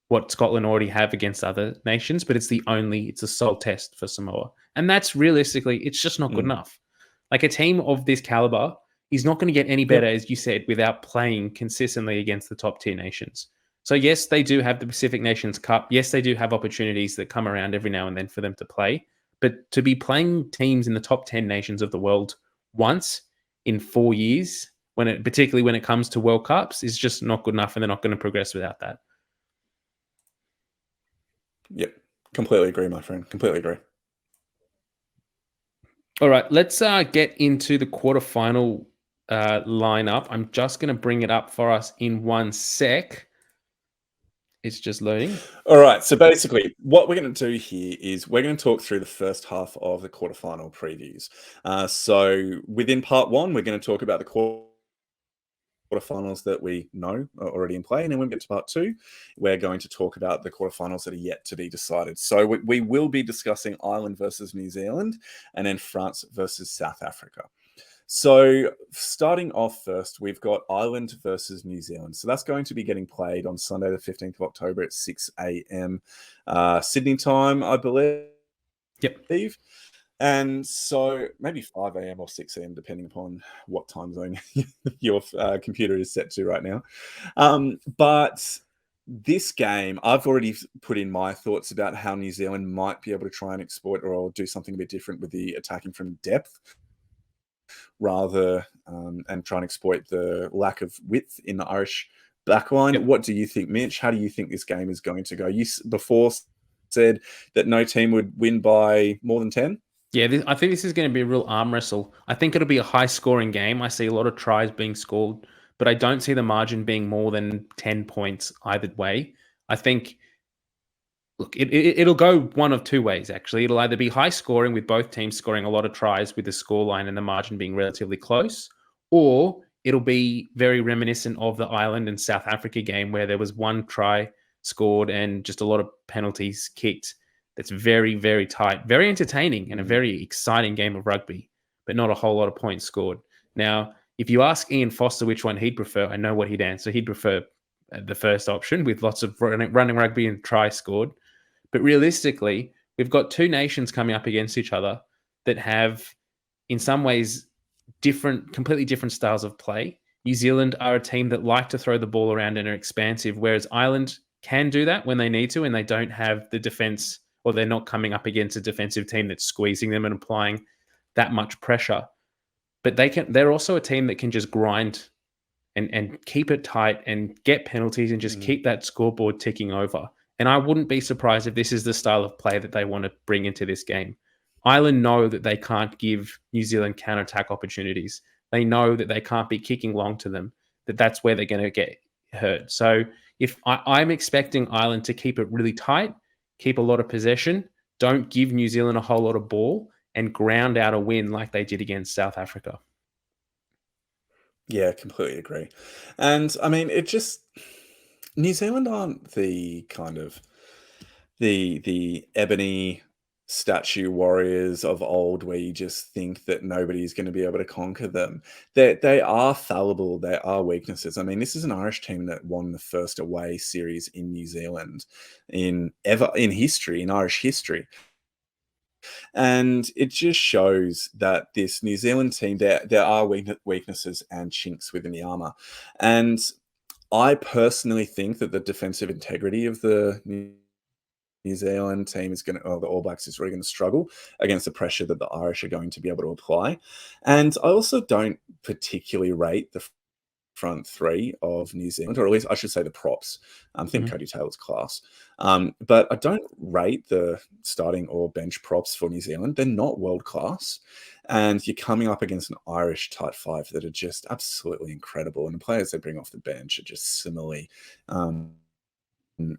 what Scotland already have against other nations, but it's a sole test for Samoa, and that's realistically, it's just not good enough. Like, a team of this caliber is not going to get any better, as you said, without playing consistently against the top tier nations. So yes, they do have the Pacific Nations Cup. Yes, they do have opportunities that come around every now and then for them to play. But to be playing teams in the top 10 nations of the world once in 4 years, particularly when it comes to World Cups, is just not good enough, and they're not going to progress without that. Yep, completely agree, my friend. Completely agree. All right, let's get into the quarterfinal lineup. I'm just going to bring it up for us in one sec. It's just loading. All right, so basically what we're going to do here is we're going to talk through the first half of the quarterfinal previews. So within part 1, we're going to talk about the quarterfinals that we know are already in play, and then when we get to part 2, we're going to talk about the quarterfinals that are yet to be decided. So we will be discussing Ireland versus New Zealand, and then France versus South Africa. So starting off first, we've got Ireland versus New Zealand. So that's going to be getting played on Sunday, the 15th of October at 6 a.m. Sydney time, I believe. Yep. And so maybe 5 a.m. or 6 a.m., depending upon what time zone your computer is set to right now. But this game, I've already put in my thoughts about how New Zealand might be able to try and exploit or do something a bit different with the attacking from depth, rather and try and exploit the lack of width in the Irish backline. Yep. What do you think, Mitch? How do you think this game is going to go? You before said that no team would win by more than 10. Yeah, I think this is going to be a real arm wrestle. I think it'll be a high-scoring game. I see a lot of tries being scored, but I don't see the margin being more than 10 points either way. I think, look, it'll go one of two ways, actually. It'll either be high-scoring with both teams scoring a lot of tries with the scoreline and the margin being relatively close, or it'll be very reminiscent of the Ireland and South Africa game where there was one try scored and just a lot of penalties kicked. That's very, very tight, very entertaining, and a very exciting game of rugby, but not a whole lot of points scored. Now, if you ask Ian Foster which one he'd prefer, I know what he'd answer. He'd prefer the first option with lots of running rugby and try scored. But realistically, we've got two nations coming up against each other that have, in some ways, completely different styles of play. New Zealand are a team that like to throw the ball around and are expansive, whereas Ireland can do that when they need to, and they don't have the defense, or they're not coming up against a defensive team that's squeezing them and applying that much pressure. But they're also a team that can just grind and keep it tight and get penalties and just keep that scoreboard ticking over. And I wouldn't be surprised if this is the style of play that they want to bring into this game. Ireland know that they can't give New Zealand counter-attack opportunities. They know that they can't be kicking long to them, that's where they're going to get hurt. So if I'm expecting Ireland to keep it really tight, keep a lot of possession, don't give New Zealand a whole lot of ball, and ground out a win like they did against South Africa. Yeah, completely agree. And I mean, New Zealand aren't the kind of the ebony statue warriors of old where you just think that nobody's going to be able to conquer them. They are fallible. There are weaknesses. I mean, this is an Irish team that won the first away series in New Zealand in history, in Irish history. And it just shows that this New Zealand team, there are weaknesses and chinks within the armor. And I personally think that the defensive integrity of the New Zealand team is going to, or the All Blacks is really going to struggle against the pressure that the Irish are going to be able to apply. And I also don't particularly rate the front three of New Zealand, or at least I should say the props. I think Cody Taylor's class. But I don't rate the starting or bench props for New Zealand. They're not world class. And you're coming up against an Irish tight five that are just absolutely incredible. And the players they bring off the bench are just similarly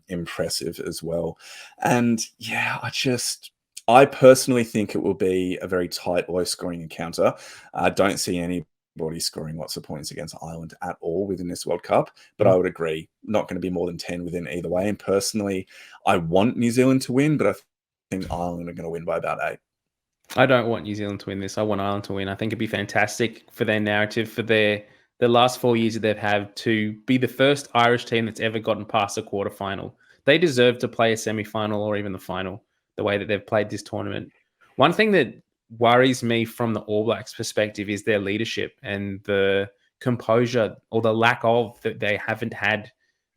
impressive as well. And yeah, I personally think it will be a very tight, low-scoring encounter. I don't see anybody scoring lots of points against Ireland at all within this World Cup, but I would agree, not going to be more than 10 within either way. And personally, I want New Zealand to win, but I think Ireland are going to win by about 8. I don't want New Zealand to win this. I want Ireland to win. I think it'd be fantastic for their narrative, for the last 4 years that they've had, to be the first Irish team that's ever gotten past a quarterfinal. They deserve to play a semi-final or even the final, the way that they've played this tournament. One thing that worries me from the All Blacks perspective is their leadership and the composure, or the lack of, that they haven't had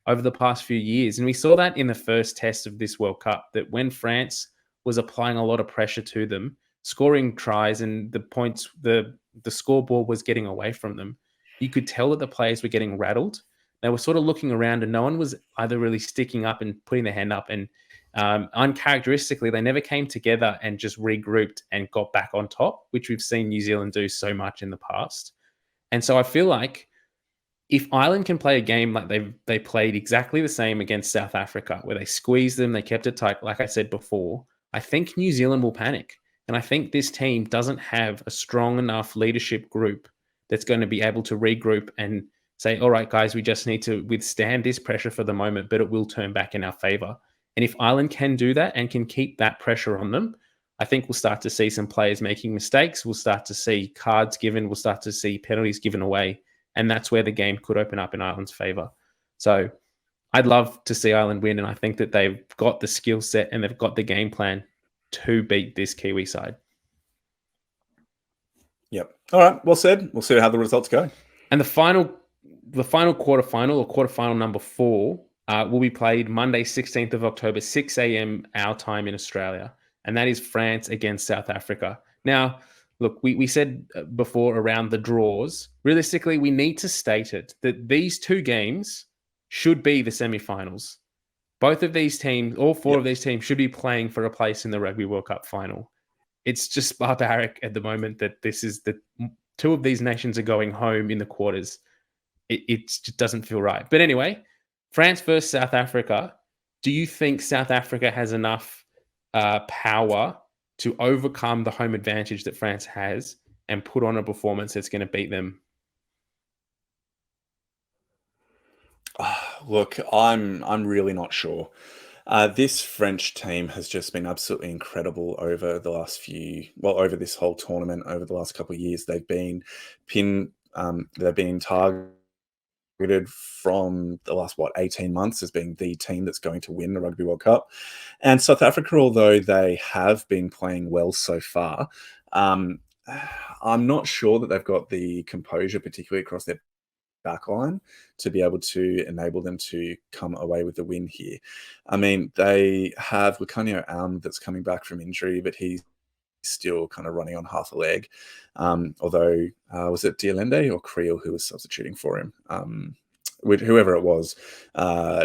over the past few years. And we saw that in the first test of this World Cup, that when France was applying a lot of pressure to them, scoring tries, and the points, the scoreboard was getting away from them, you could tell that the players were getting rattled. They were sort of looking around and no one was either really sticking up and putting their hand up. And uncharacteristically, they never came together and just regrouped and got back on top, which we've seen New Zealand do so much in the past. And so I feel like if Ireland can play a game like they played exactly the same against South Africa, where they squeezed them, they kept it tight, like I said before, I think New Zealand will panic. And I think this team doesn't have a strong enough leadership group that's going to be able to regroup and say, all right, guys, we just need to withstand this pressure for the moment, but it will turn back in our favor. And if Ireland can do that and can keep that pressure on them, I think we'll start to see some players making mistakes. We'll start to see cards given. We'll start to see penalties given away. And that's where the game could open up in Ireland's favor. So I'd love to see Ireland win. And I think that they've got the skill set and they've got the game plan to beat this Kiwi side. Yep. All right. Well said. We'll see how the results go. And the final quarterfinal, or quarterfinal number 4, will be played Monday, 16th of October, 6 a.m. our time in Australia. And that is France against South Africa. Now, look, we said before around the draws, realistically, we need to state it that these 2 games should be the semi-finals. Both of these teams, all 4 of these teams, should be playing for a place in the Rugby World Cup final. It's just barbaric at the moment that this is the 2 of these nations are going home in the quarters. It just doesn't feel right. But anyway, France versus South Africa. Do you think South Africa has enough power to overcome the home advantage that France has and put on a performance that's going to beat them? Look, I'm really not sure. This French team has just been absolutely incredible over the last over this whole tournament, over the last couple of years. They've been targeted from the last 18 months as being the team that's going to win the Rugby World Cup. And South Africa, although they have been playing well so far, I'm not sure that they've got the composure, particularly across their backline, to be able to enable them to come away with the win here. I mean, they have Lucanio that's coming back from injury, but he's still kind of running on half a leg. Although, was it Dialende or Creel who was substituting for him? Whoever it was,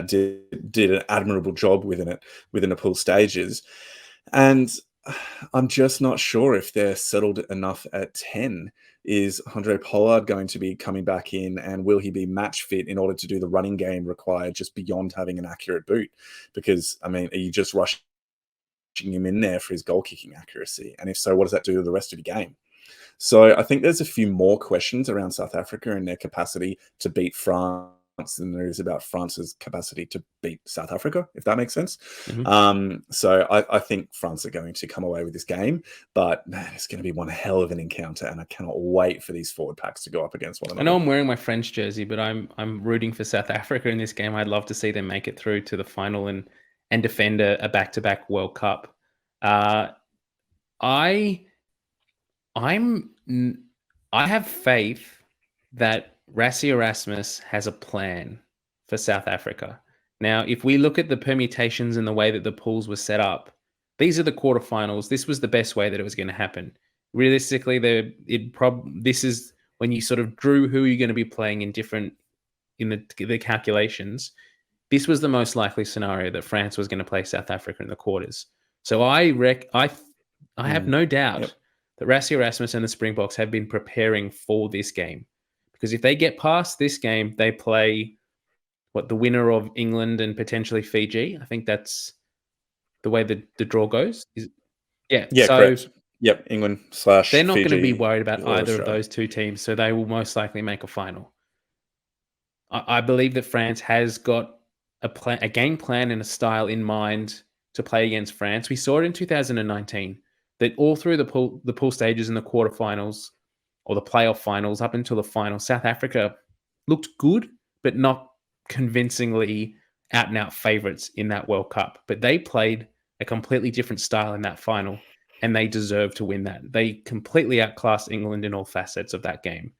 did an admirable job within the pool stages. And I'm just not sure if they're settled enough at 10. Is Andre Pollard going to be coming back in, and will he be match fit in order to do the running game required just beyond having an accurate boot? Because, I mean, are you just rushing him in there for his goal kicking accuracy? And if so, what does that do to the rest of your game? So I think there's a few more questions around South Africa and their capacity to beat France than there is about France's capacity to beat South Africa, if that makes sense. Mhm. So I think France are going to come away with this game, but man, it's going to be one hell of an encounter, and I cannot wait for these forward packs to go up against one I another. know I'm wearing my French jersey, but I'm rooting for South Africa in this game. I'd love to see them make it through to the final and defend a back-to-back World Cup. Uh, I I'm n- I have faith that Rassie Erasmus has a plan for South Africa. Now, if we look at the permutations and the way that the pools were set up, these are the quarterfinals. This was the best way that it was going to happen. Realistically, this is when you sort of drew who you're going to be playing in the calculations. This was the most likely scenario that France was going to play South Africa in the quarters. So I have no doubt Yep. that Rassie Erasmus and the Springboks have been preparing for this game. Because if they get past this game, they play the winner of England and potentially Fiji. I think that's the way the draw goes. Yeah. Yeah, So correct. Yep, England / they're not going to be Fiji worried about or either of Australia. those two teams. So they will most likely make a final. I believe that France has got a game plan and a style in mind to play against France. We saw it in 2019 that all through the pool stages and the quarterfinals or the playoff finals up until the final, South Africa looked good, but not convincingly out and out favorites in that World Cup. But they played a completely different style in that final, and they deserve to win that. They completely outclassed England in all facets of that game.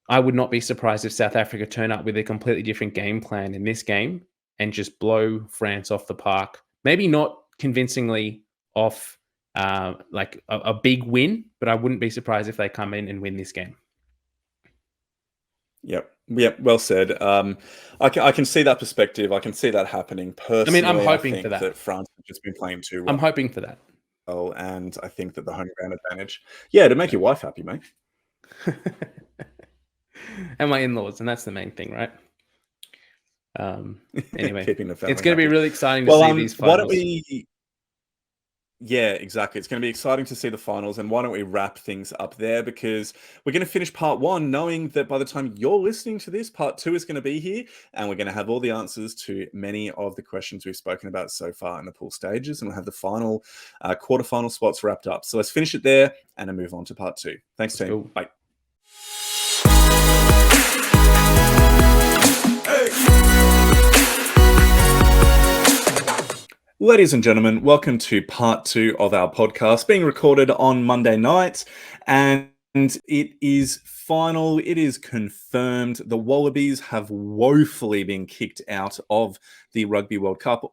I would not be surprised if South Africa turn up with a completely different game plan in this game and just blow France off the park. Maybe not convincingly off like a big win, but I wouldn't be surprised if they come in and win this game. Yep. Well said. I can see that perspective. I can see that happening. Personally, I'm I hoping think for that. that France have just been playing too I'm hoping for that. well, and I think that the home ground advantage, to make your wife happy, mate. And my in-laws, and that's the main thing, right? Anyway, Keeping the family it's going to be happy. really exciting to see these finals. Why don't we? Yeah, exactly. It's going to be exciting to see the finals, and why don't we wrap things up there, because we're going to finish part 1 knowing that by the time you're listening to this, part 2 is going to be here, and we're going to have all the answers to many of the questions we've spoken about so far in the pool stages, and we'll have the final quarterfinal spots wrapped up. So let's finish it there and then move on to part 2. Thanks, team. Cool. Bye. Ladies and gentlemen, welcome to part 2 of our podcast, being recorded on Monday night, and it is final. It is confirmed. The Wallabies have woefully been kicked out of the Rugby World Cup,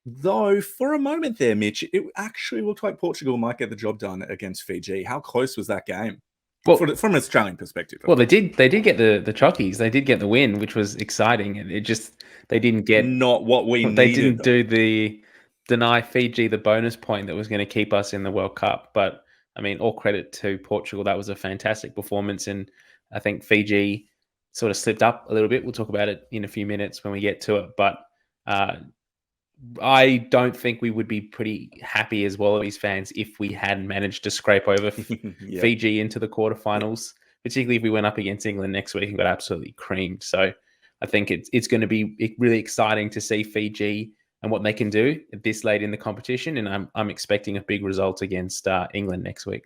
though for a moment there, Mitch, it actually looked like Portugal might get the job done against Fiji. How close was that game? Well, from an Australian perspective. Well, they did get the chockies. They did get the win, which was exciting. And they didn't get not what we needed. They didn't do the deny Fiji the bonus point that was going to keep us in the World Cup. But I mean, all credit to Portugal. That was a fantastic performance, and I think Fiji sort of slipped up a little bit. We'll talk about it in a few minutes when we get to it. But I don't think we would be pretty happy as Wallabies fans if we had managed to scrape over Fiji into the quarterfinals, particularly if we went up against England next week and got absolutely creamed. So I think it's going to be really exciting to see Fiji and what they can do this late in the competition, and I'm expecting a big result against England next week.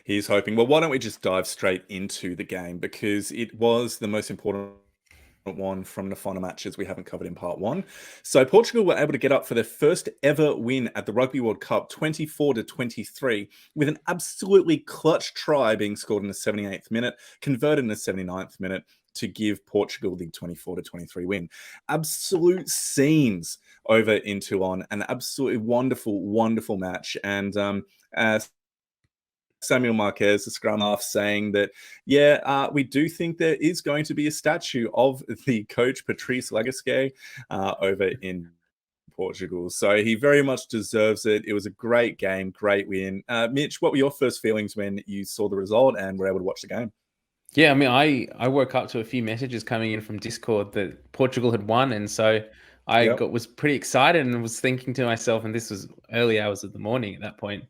He's hoping. Well, why don't we just dive straight into the game, because it was the most important one from the final matches we haven't covered in part 1. So Portugal were able to get up for their first ever win at the Rugby World Cup, 24-23, with an absolutely clutch try being scored in the 78th minute, converted in the 79th minute to give Portugal the 24-23 win. Absolute scenes over in Toulon, an absolutely wonderful, wonderful match. And Samuel Marquez, the scrum half, saying that, we do think there is going to be a statue of the coach, Patrice Lagasquet, over in Portugal. So he very much deserves it. It was a great game, great win. Mitch, what were your first feelings when you saw the result and were able to watch the game? Yeah, I mean, I woke up to a few messages coming in from Discord that Portugal had won, and so I was pretty excited and was thinking to myself, and this was early hours of the morning at that point,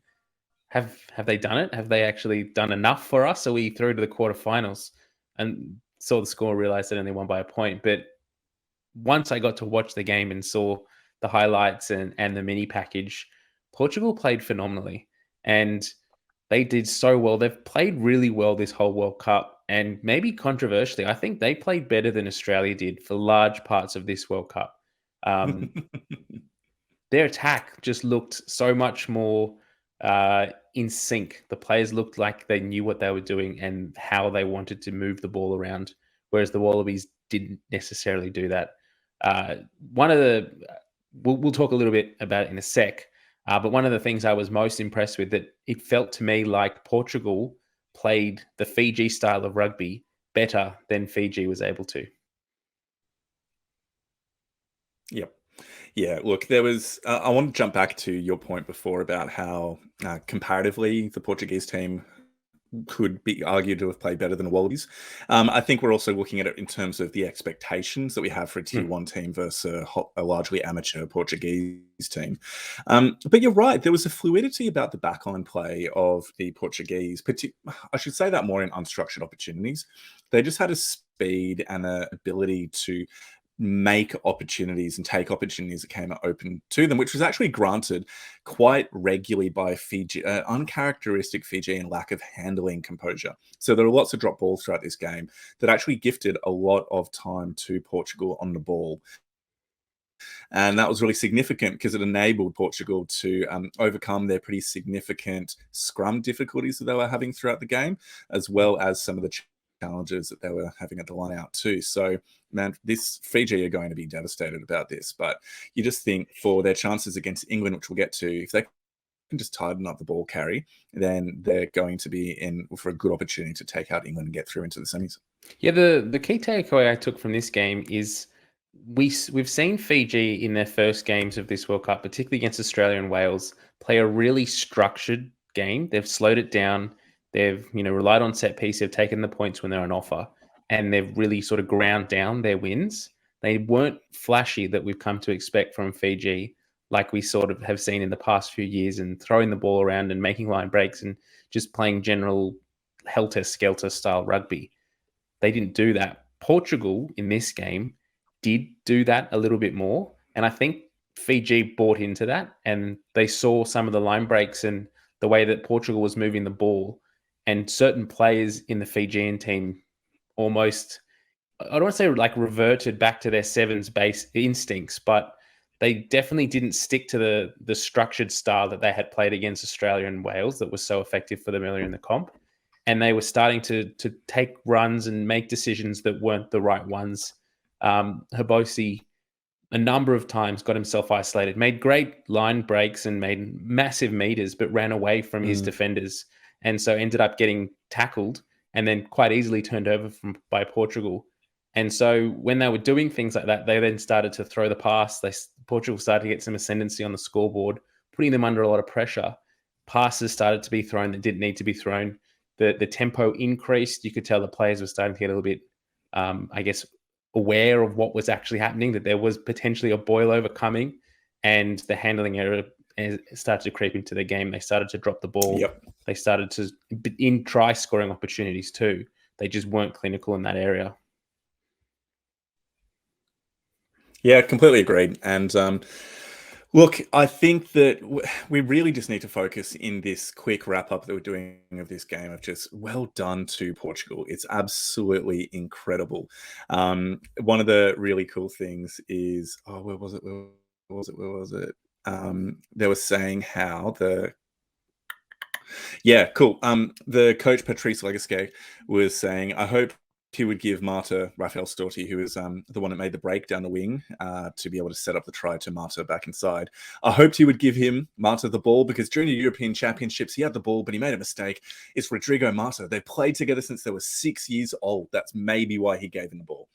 have they done it? Have they actually done enough for us? Are we through to the quarterfinals? and saw the score, realized they only won by a point. But once I got to watch the game and saw the highlights and the mini package, Portugal played phenomenally. And they did so well. They've played really well this whole World Cup. And maybe controversially, I think they played better than Australia did for large parts of this World Cup. Um, their attack just looked so much more in sync. The players looked like they knew what they were doing and how they wanted to move the ball around, whereas the Wallabies didn't necessarily do that. One of the we'll talk a little bit about it in a sec, but one of the things I was most impressed with, that it felt to me like Portugal played the Fiji style of rugby better than Fiji was able to. Yep. Yeah, look, there was. I want to jump back to your point before about how comparatively the Portuguese team could be argued to have played better than the Wallabies. I think we're also looking at it in terms of the expectations that we have for a Tier 1 team versus a largely amateur Portuguese team. But you're right, there was a fluidity about the backline play of the Portuguese. I should say that more in unstructured opportunities. They just had a speed and an ability to make opportunities and take opportunities that came open to them, which was actually granted quite regularly by Fiji, uncharacteristic Fijian lack of handling composure. So there were lots of drop balls throughout this game that actually gifted a lot of time to Portugal on the ball. And that was really significant because it enabled Portugal to overcome their pretty significant scrum difficulties that they were having throughout the game, as well as some of the challenges that they were having at the line out too. So, man, this Fiji are going to be devastated about this. But you just think for their chances against England, which we'll get to, if they can just tighten up the ball carry, then they're going to be in for a good opportunity to take out England and get through into the semis. Yeah, the key takeaway I took from this game is we've seen Fiji in their first games of this World Cup, particularly against Australia and Wales, play a really structured game. They've slowed it down. They've relied on set piece. They've taken the points when they're on offer, and they've really sort of ground down their wins. They weren't flashy that we've come to expect from Fiji, like we sort of have seen in the past few years, and throwing the ball around and making line breaks and just playing general helter-skelter style rugby. They didn't do that. Portugal in this game did do that a little bit more. And I think Fiji bought into that, and they saw some of the line breaks and the way that Portugal was moving the ball, and certain players in the Fijian team almost, I don't want to say like reverted back to their sevens base instincts, but they definitely didn't stick to the structured style that they had played against Australia and Wales that was so effective for them earlier in the comp. And they were starting to take runs and make decisions that weren't the right ones. Hebosi a number of times got himself isolated, made great line breaks and made massive meters, but ran away from his defenders. And so ended up getting tackled and then quite easily turned over by Portugal. And so when they were doing things like that, they then started to throw the pass. Portugal started to get some ascendancy on the scoreboard, putting them under a lot of pressure. Passes started to be thrown that didn't need to be thrown. The tempo increased. You could tell the players were starting to get a little bit, I guess, aware of what was actually happening, that there was potentially a boil over coming, and the handling error started to creep into the game. They started to drop the ball. Yep. They started to, in try scoring opportunities too, they just weren't clinical in that area. Yeah, completely agreed. And look, I think that we really just need to focus in this quick wrap up that we're doing of this game of just well done to Portugal. It's absolutely incredible. One of the really cool things is, where was it? They were saying how the coach Patrice Legasque was saying, I hope he would give Marta Rafael Storti, who is the one that made the break down the wing, to be able to set up the try to Marta back inside. I hoped he would give Marta the ball, because during the European Championships, he had the ball, but he made a mistake. It's Rodrigo Marta. They've played together since they were 6 years old. That's maybe why he gave him the ball.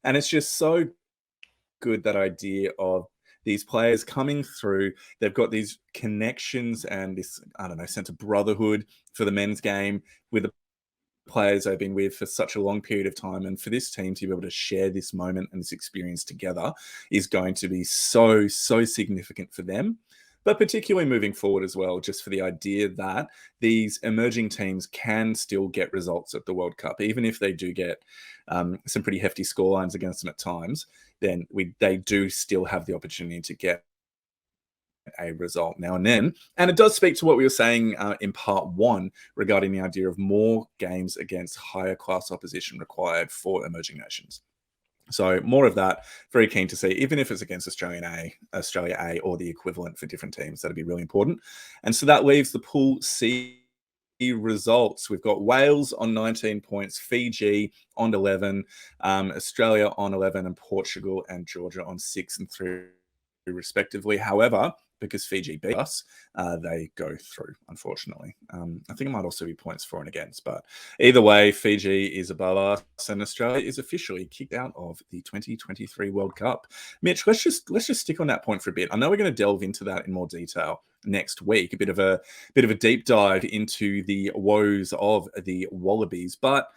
And it's just so good, that idea of these players coming through. They've got these connections and this, sense of brotherhood for the men's game with the players they've been with for such a long period of time. And for this team to be able to share this moment and this experience together is going to be so significant for them. but particularly moving forward as well, just for the idea that these emerging teams can still get results at the World Cup, even if they do get some pretty hefty scorelines against them at times. Then they do still have the opportunity to get a result now and then. And it does speak to what we were saying in part one regarding the idea of more games against higher class opposition required for emerging nations. So more of that, very keen to see, even if it's against Australia A, or the equivalent for different teams. That'd be really important. And so that leaves the Pool C results. We've got Wales on 19 points, Fiji on 11, Australia on 11, and Portugal and Georgia on 6 and 3 respectively. However, because Fiji beat us, they go through, unfortunately. I think it might also be points for and against, but either way, Fiji is above us, and Australia is officially kicked out of the 2023 World Cup. Mitch, let's just stick on that point for a bit. I know we're going to delve into that in more detail next week, a bit of a deep dive into the woes of the Wallabies, but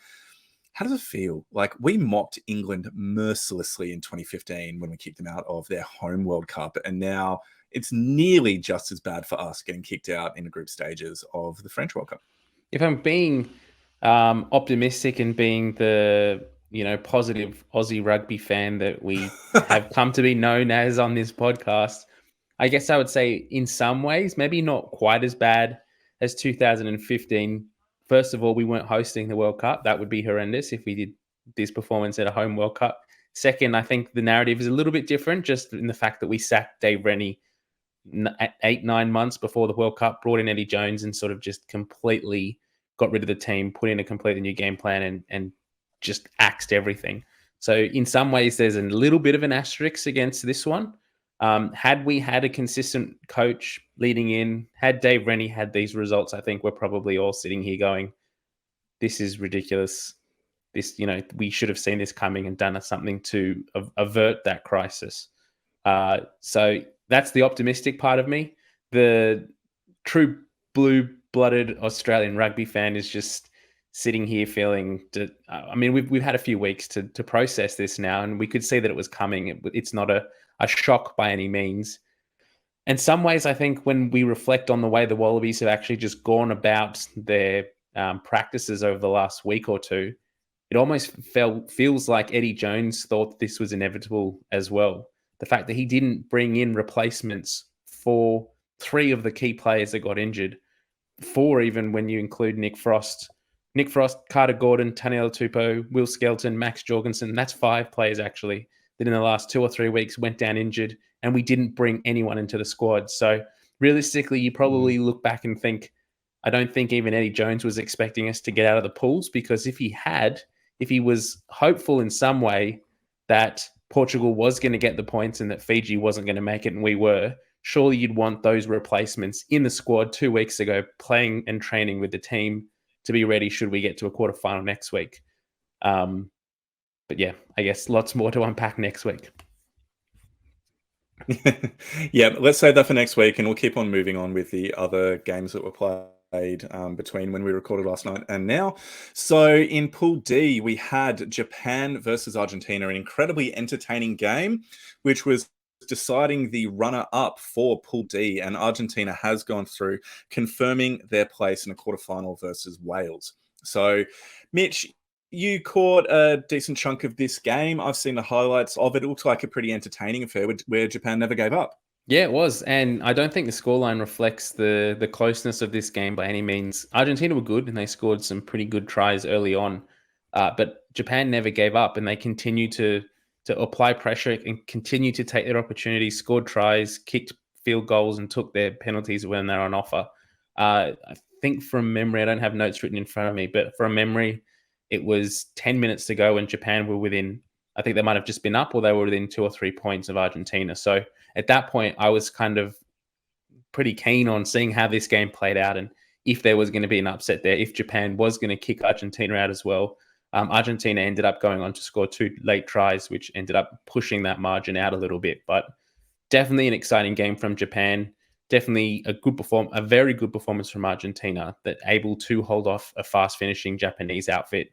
how does it feel? Like, we mocked England mercilessly in 2015 when we kicked them out of their home World Cup, and now it's nearly just as bad for us getting kicked out in the group stages of the French World Cup. If I'm being optimistic and being the positive Aussie rugby fan that we have come to be known as on this podcast, I guess I would say in some ways, maybe not quite as bad as 2015. First of all, we weren't hosting the World Cup. That would be horrendous if we did this performance at a home World Cup. Second, I think the narrative is a little bit different, just in the fact that we sacked Dave Rennie 8-9 months before the World Cup, brought in Eddie Jones, and sort of just completely got rid of the team, put in a completely new game plan, and just axed everything. So in some ways, there's a little bit of an asterisk against this one. Had we had a consistent coach leading in, had Dave Rennie had these results, I think we're probably all sitting here going, this is ridiculous. This, we should have seen this coming and done something to avert that crisis. So that's the optimistic part of me. The true blue-blooded Australian rugby fan is just sitting here feeling we've had a few weeks to process this now, and we could see that it was coming. It's not a shock by any means. In some ways, I think when we reflect on the way the Wallabies have actually just gone about their practices over the last week or two, it almost feels like Eddie Jones thought this was inevitable as well. The fact that he didn't bring in replacements for 3 of the key players that got injured, 4 even when you include Nick Frost, Carter Gordon, Taniela Tupou, Will Skelton, Max Jorgensen. That's 5 players actually that in the last 2 or 3 weeks went down injured, and we didn't bring anyone into the squad. So realistically, you probably look back and think, I don't think even Eddie Jones was expecting us to get out of the pools, because if he was hopeful in some way that Portugal was going to get the points and that Fiji wasn't going to make it, and we were, surely you'd want those replacements in the squad 2 weeks ago, playing and training with the team to be ready should we get to a quarterfinal next week. But yeah, I guess lots more to unpack next week. Yeah, let's save that for next week, and we'll keep on moving on with the other games that were played between when we recorded last night and now. So in Pool D, we had Japan versus Argentina, an incredibly entertaining game, which was deciding the runner-up for Pool D, and Argentina has gone through, confirming their place in a quarterfinal versus Wales. So, Mitch, you caught a decent chunk of this game. I've seen the highlights of it. It looks like a pretty entertaining affair where Japan never gave up. Yeah, it was. And I don't think the scoreline reflects the closeness of this game by any means. Argentina were good, and they scored some pretty good tries early on. But Japan never gave up, and they continued to apply pressure and continue to take their opportunities, scored tries, kicked field goals, and took their penalties when they're on offer. I think from memory, I don't have notes written in front of me, but from memory, it was 10 minutes to go and Japan were within, I think they might have just been up, or they were within 2 or 3 points of Argentina. So at that point, I was kind of pretty keen on seeing how this game played out, and if there was going to be an upset there, if Japan was going to kick Argentina out as well. Argentina ended up going on to score 2 late tries, which ended up pushing that margin out a little bit. But definitely an exciting game from Japan. Definitely a very good performance from Argentina, that able to hold off a fast-finishing Japanese outfit.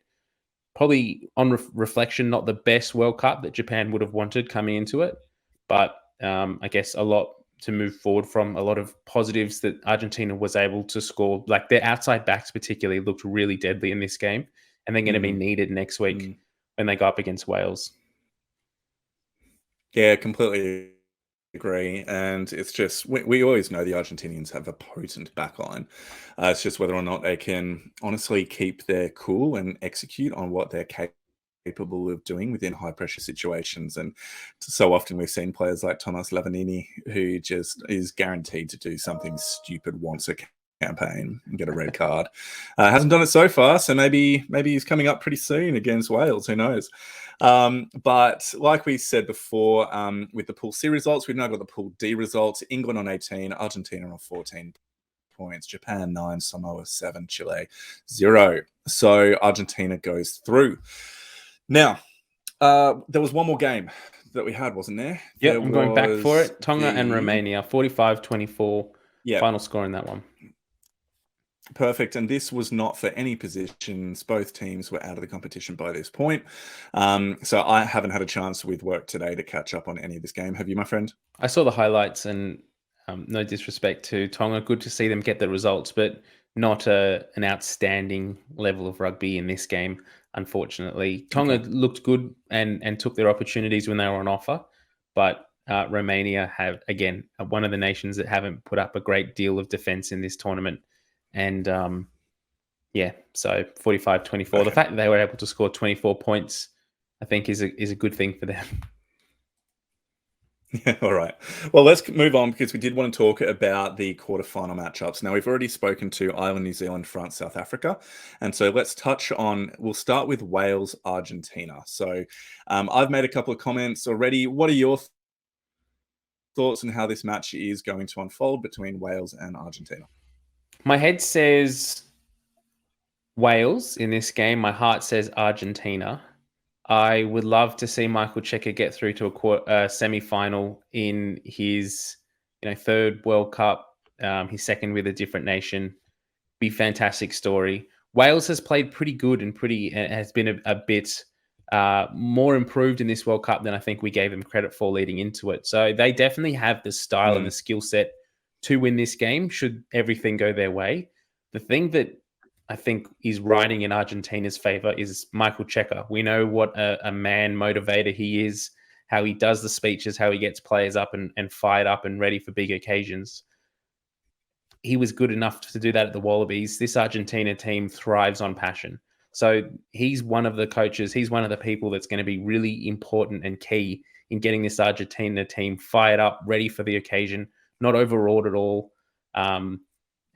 Probably on reflection, not the best World Cup that Japan would have wanted coming into it, but I guess a lot move forward from. A lot of positives that Argentina was able to score. Like their outside backs particularly looked really deadly in this game, and they're going to be needed next week when they go up against Wales. Yeah, completely agree. And it's just, we always know the Argentinians have a potent backline. It's just whether or not they can honestly keep their cool and execute on what they're capable of doing within high pressure situations. And so often we've seen players like Thomas Lavanini, who just is guaranteed to do something stupid once a campaign and get a red card. Hasn't done it so far, so maybe he's coming up pretty soon against Wales. Who knows? But like we said before, with the Pool C results, we've now got the Pool D results. England on 18, Argentina on 14 points, Japan 9, Samoa 7, Chile 0. So Argentina goes through. Now, there was one more game that we had, wasn't there? Yeah, I'm going back for it. Tonga and Romania, 45-24. Yeah. Final score in that one. Perfect. And this was not for any positions. Both teams were out of the competition by this point. So I haven't had a chance with work today to catch up on any of this game. Have you, my friend? I saw the highlights, and no disrespect to Tonga. Good to see them get the results, but not an outstanding level of rugby in this game, unfortunately. Tonga looked good and took their opportunities when they were on offer. But Romania have, again, one of the nations that haven't put up a great deal of defense in this tournament. And yeah, so 45-24. Okay. The fact that they were able to score 24 points, I think, is a good thing for them. Yeah, all right. Well, let's move on because we did want to talk about the quarterfinal matchups. Now, we've already spoken to Ireland, New Zealand, France, South Africa. And so let's touch on, we'll start with Wales, Argentina. So I've made a couple of comments already. What are your thoughts on how this match is going to unfold between Wales and Argentina? My head says Wales in this game. My heart says Argentina. I would love to see Michael Cheika get through to a semi-final in his, third World Cup. His second with a different nation. Be fantastic story. Wales has played pretty good and has been a bit more improved in this World Cup than I think we gave them credit for leading into it. So they definitely have the style and the skill set to win this game should everything go their way. The thing that I think is riding in Argentina's favor is Michael Cheika. We know what a man motivator he is, how he does the speeches, how he gets players up and fired up and ready for big occasions. He was good enough to do that at the Wallabies. This Argentina team thrives on passion. So he's one of the coaches. He's one of the people that's going to be really important and key in getting this Argentina team fired up, ready for the occasion, not overawed at all, and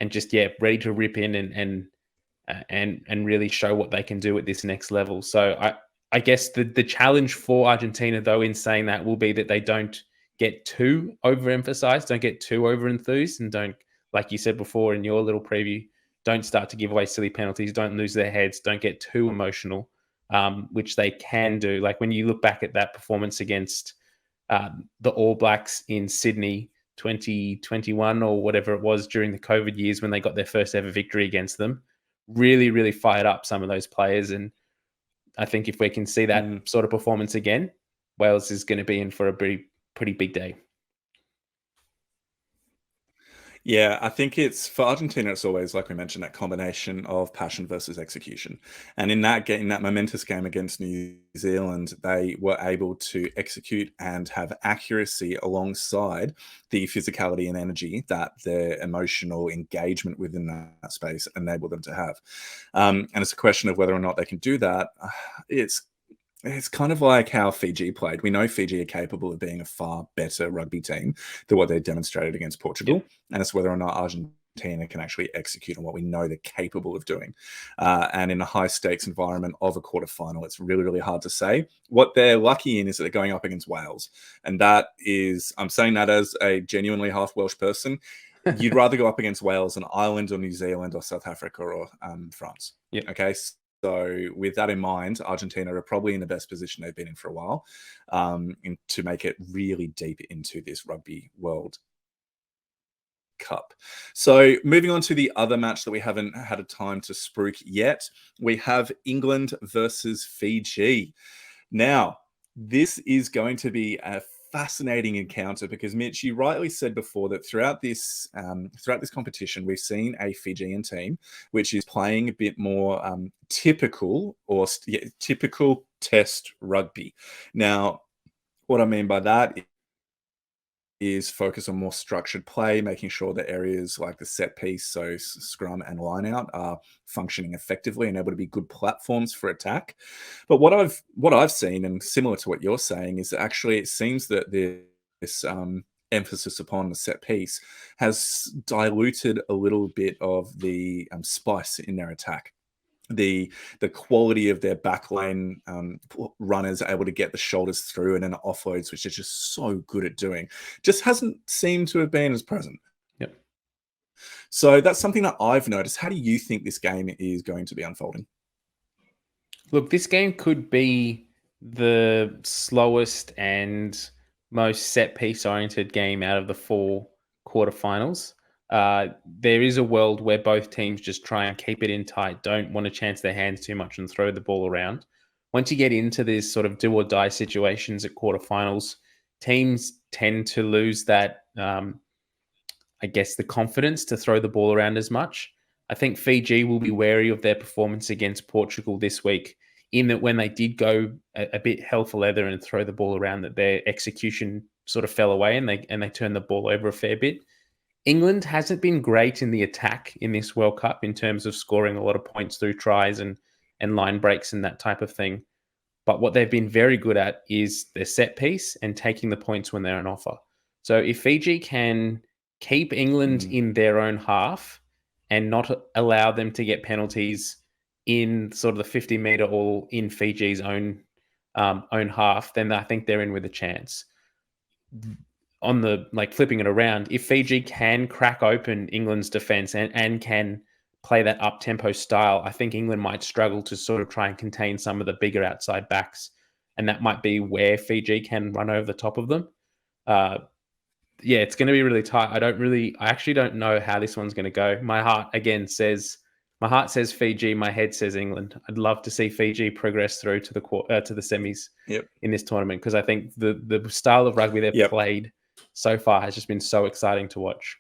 just ready to rip in and really show what they can do at this next level. So I guess the challenge for Argentina, though, in saying that, will be that they don't get too overemphasized, don't get too overenthused, and don't, like you said before in your little preview, don't start to give away silly penalties, don't lose their heads, don't get too emotional, which they can do. Like when you look back at that performance against the All Blacks in Sydney 2021 or whatever it was during the COVID years when they got their first ever victory against them, really, really fired up some of those players. And I think if we can see that sort of performance again, Wales is going to be in for a pretty big day. Yeah, I think it's for Argentina, it's always, like we mentioned, that combination of passion versus execution. And in that game, that momentous game against New Zealand, they were able to execute and have accuracy alongside the physicality and energy that their emotional engagement within that space enabled them to have. And it's a question of whether or not they can do that. It's kind of like how Fiji played. We know Fiji are capable of being a far better rugby team than what they demonstrated against Portugal. Yep. And it's whether or not Argentina can actually execute on what we know they're capable of doing. And in a high-stakes environment of a quarterfinal, it's really, really hard to say. What they're lucky in is that they're going up against Wales. And that is, I'm saying that as a genuinely half-Welsh person, you'd rather go up against Wales than Ireland or New Zealand or South Africa or France. Yep. Okay, so with that in mind, Argentina are probably in the best position they've been in for a while to make it really deep into this Rugby World Cup. So moving on to the other match that we haven't had a time to spruik yet, we have England versus Fiji. Now, this is going to be a fascinating encounter because, Mitch, you rightly said before that throughout this competition, we've seen a Fijian team which is playing a bit more typical Test rugby. Now, what I mean by that is focus on more structured play, making sure that areas like the set piece, so scrum and line out, are functioning effectively and able to be good platforms for attack. But what I've seen, and similar to what you're saying, is that actually it seems that this emphasis upon the set piece has diluted a little bit of the spice in their attack. The quality of their backline runners able to get the shoulders through and then offloads, which they're just so good at doing, just hasn't seemed to have been as present. Yep. So that's something that I've noticed. How do you think this game is going to be unfolding? Look, this game could be the slowest and most set piece oriented game out of the 4 quarterfinals. There is a world where both teams just try and keep it in tight, don't want to chance their hands too much and throw the ball around. Once you get into these sort of do or die situations at quarterfinals, teams tend to lose that, I guess, the confidence to throw the ball around as much. I think Fiji will be wary of their performance against Portugal this week, in that when they did go a bit hell for leather and throw the ball around, that their execution sort of fell away and they turned the ball over a fair bit. England hasn't been great in the attack in this World Cup in terms of scoring a lot of points through tries and line breaks and that type of thing. But what they've been very good at is their set piece and taking the points when they're on offer. So if Fiji can keep England in their own half and not allow them to get penalties in sort of the 50-meter or in Fiji's own half, then I think they're in with a chance. On the flipping it around, if Fiji can crack open England's defense and can play that up-tempo style, I think England might struggle to sort of try and contain some of the bigger outside backs. And that might be where Fiji can run over the top of them. It's going to be really tight. I actually don't know how this one's going to go. My heart says Fiji. My head says England. I'd love to see Fiji progress through to the semis in this tournament, because I think the style of rugby they've played so far has just been so exciting to watch.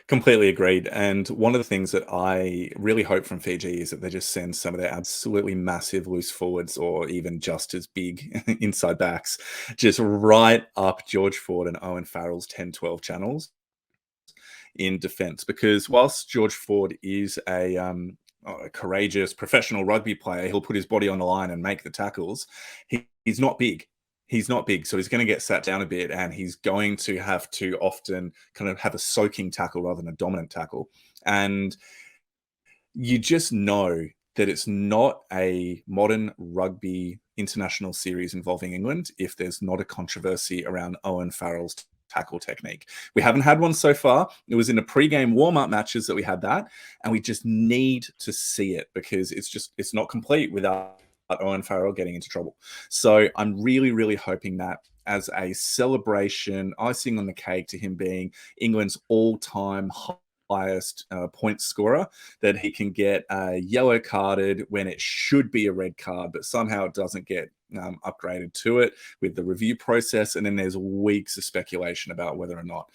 Completely agreed. And one of the things that I really hope from Fiji is that they just send some of their absolutely massive loose forwards, or even just as big inside backs, just right up George Ford and Owen Farrell's 10-12 channels in defense. Because whilst George Ford is a courageous professional rugby player, he'll put his body on the line and make the tackles. He's not big. He's not big, so he's going to get sat down a bit, and he's going to have to often kind of have a soaking tackle rather than a dominant tackle. And you just know that it's not a modern rugby international series involving England if there's not a controversy around Owen Farrell's tackle technique. We haven't had one so far. It was in the pre-game warm-up matches that we had that, and we just need to see it, because it's not complete without Owen Farrell getting into trouble. So I'm really, really hoping that as a celebration, icing on the cake to him being England's all-time highest point scorer, that he can get yellow carded when it should be a red card, but somehow it doesn't get upgraded to it with the review process. And then there's weeks of speculation about whether or not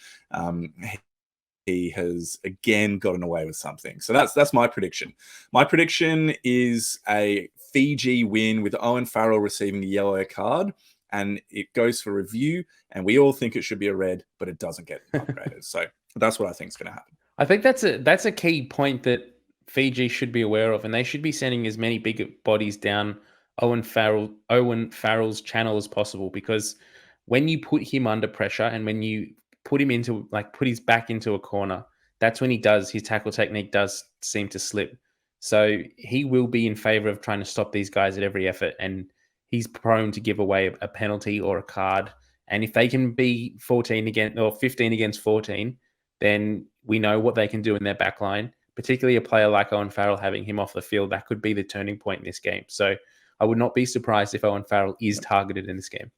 he has again gotten away with something. So that's my prediction. My prediction is a Fiji win with Owen Farrell receiving a yellow card, and it goes for review, and we all think it should be a red, but it doesn't get upgraded. So that's what I think is going to happen. I think that's a key point that Fiji should be aware of, and they should be sending as many big bodies down Owen Farrell's channel as possible, because when you put him under pressure and when you put him into put his back into a corner, that's when his tackle technique does seem to slip. So he will be in favor of trying to stop these guys at every effort, and he's prone to give away a penalty or a card. And if they can be 15 against 14, then we know what they can do in their back line, particularly a player like Owen Farrell, having him off the field. That could be the turning point in this game. So I would not be surprised if Owen Farrell is targeted in this game.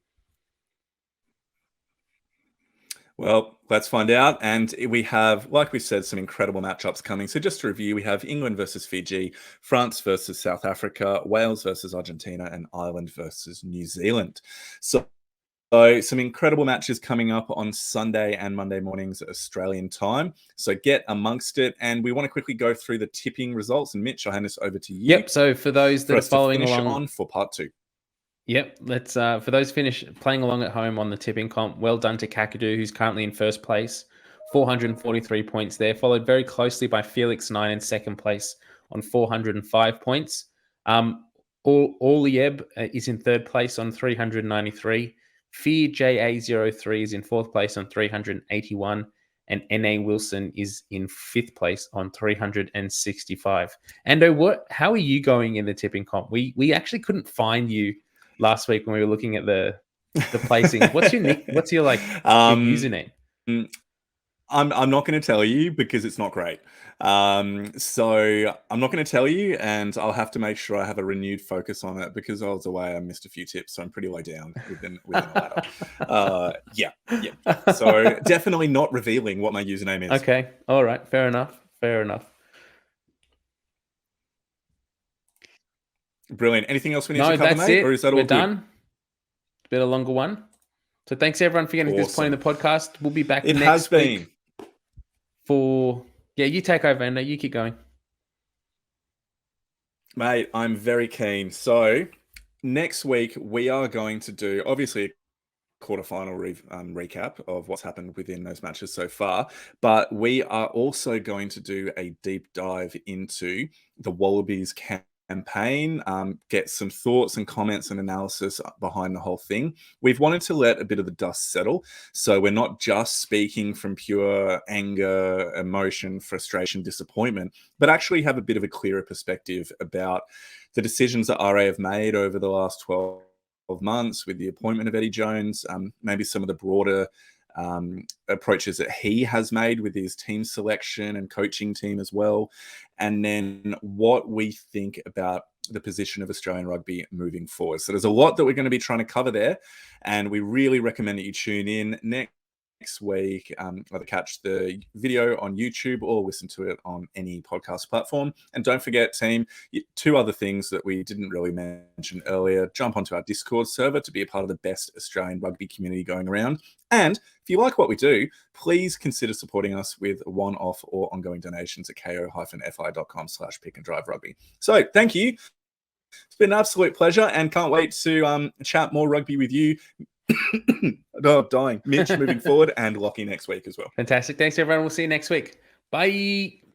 Well, let's find out. And we have, like we said, some incredible matchups coming. So just to review, we have England versus Fiji, France versus South Africa, Wales versus Argentina, and Ireland versus New Zealand. So some incredible matches coming up on Sunday and Monday mornings Australian time. So get amongst it. And we want to quickly go through the tipping results. And Mitch, I'll hand this over to you. Yep. So for those that are following along on for part 2. Yep, let's for those playing along at home on the tipping comp. Well done to Kakadu, who's currently in first place, 443 points there, followed very closely by Felix 9 in second place on 405 points. Olieb is in third place on 393. Fear JA03 is in fourth place on 381, and NA Wilson is in fifth place on 365. Ando, how are you going in the tipping comp? We actually couldn't find you last week when we were looking at the placing. What's your your username? I'm not going to tell you because it's not great. So I'm not going to tell you, and I'll have to make sure I have a renewed focus on it because I was away. I missed a few tips, so I'm pretty low down within the ladder. Yeah. So definitely not revealing what my username is. Okay. All right. Fair enough. Brilliant. Anything else we need to cover, mate? Or is that all good? Done. It's been a longer one. So thanks everyone for getting to this point in the podcast. We'll be back next week for... Yeah, you take over, Endo. You keep going. Mate, I'm very keen. So next week we are going to do, obviously, a quarterfinal recap of what's happened within those matches so far. But we are also going to do a deep dive into the Wallabies campaign, get some thoughts and comments and analysis behind the whole thing. We've wanted to let a bit of the dust settle, so we're not just speaking from pure anger, emotion, frustration, disappointment, but actually have a bit of a clearer perspective about the decisions that RA have made over the last 12 months with the appointment of Eddie Jones, maybe some of the broader approaches that he has made with his team selection and coaching team as well. And then what we think about the position of Australian rugby moving forward. So there's a lot that we're going to be trying to cover there. And we really recommend that you tune in next week, either catch the video on YouTube or listen to it on any podcast platform. And don't forget, team, 2 other things that we didn't really mention earlier. Jump onto our Discord server to be a part of the best Australian rugby community going around. And if you like what we do, please consider supporting us with one-off or ongoing donations at ko-fi.com/pickandriverugby. So thank you. It's been an absolute pleasure and can't wait to chat more rugby with you. Dying. Mitch moving forward and Lockie next week as well. Fantastic. Thanks, everyone. We'll see you next week. Bye.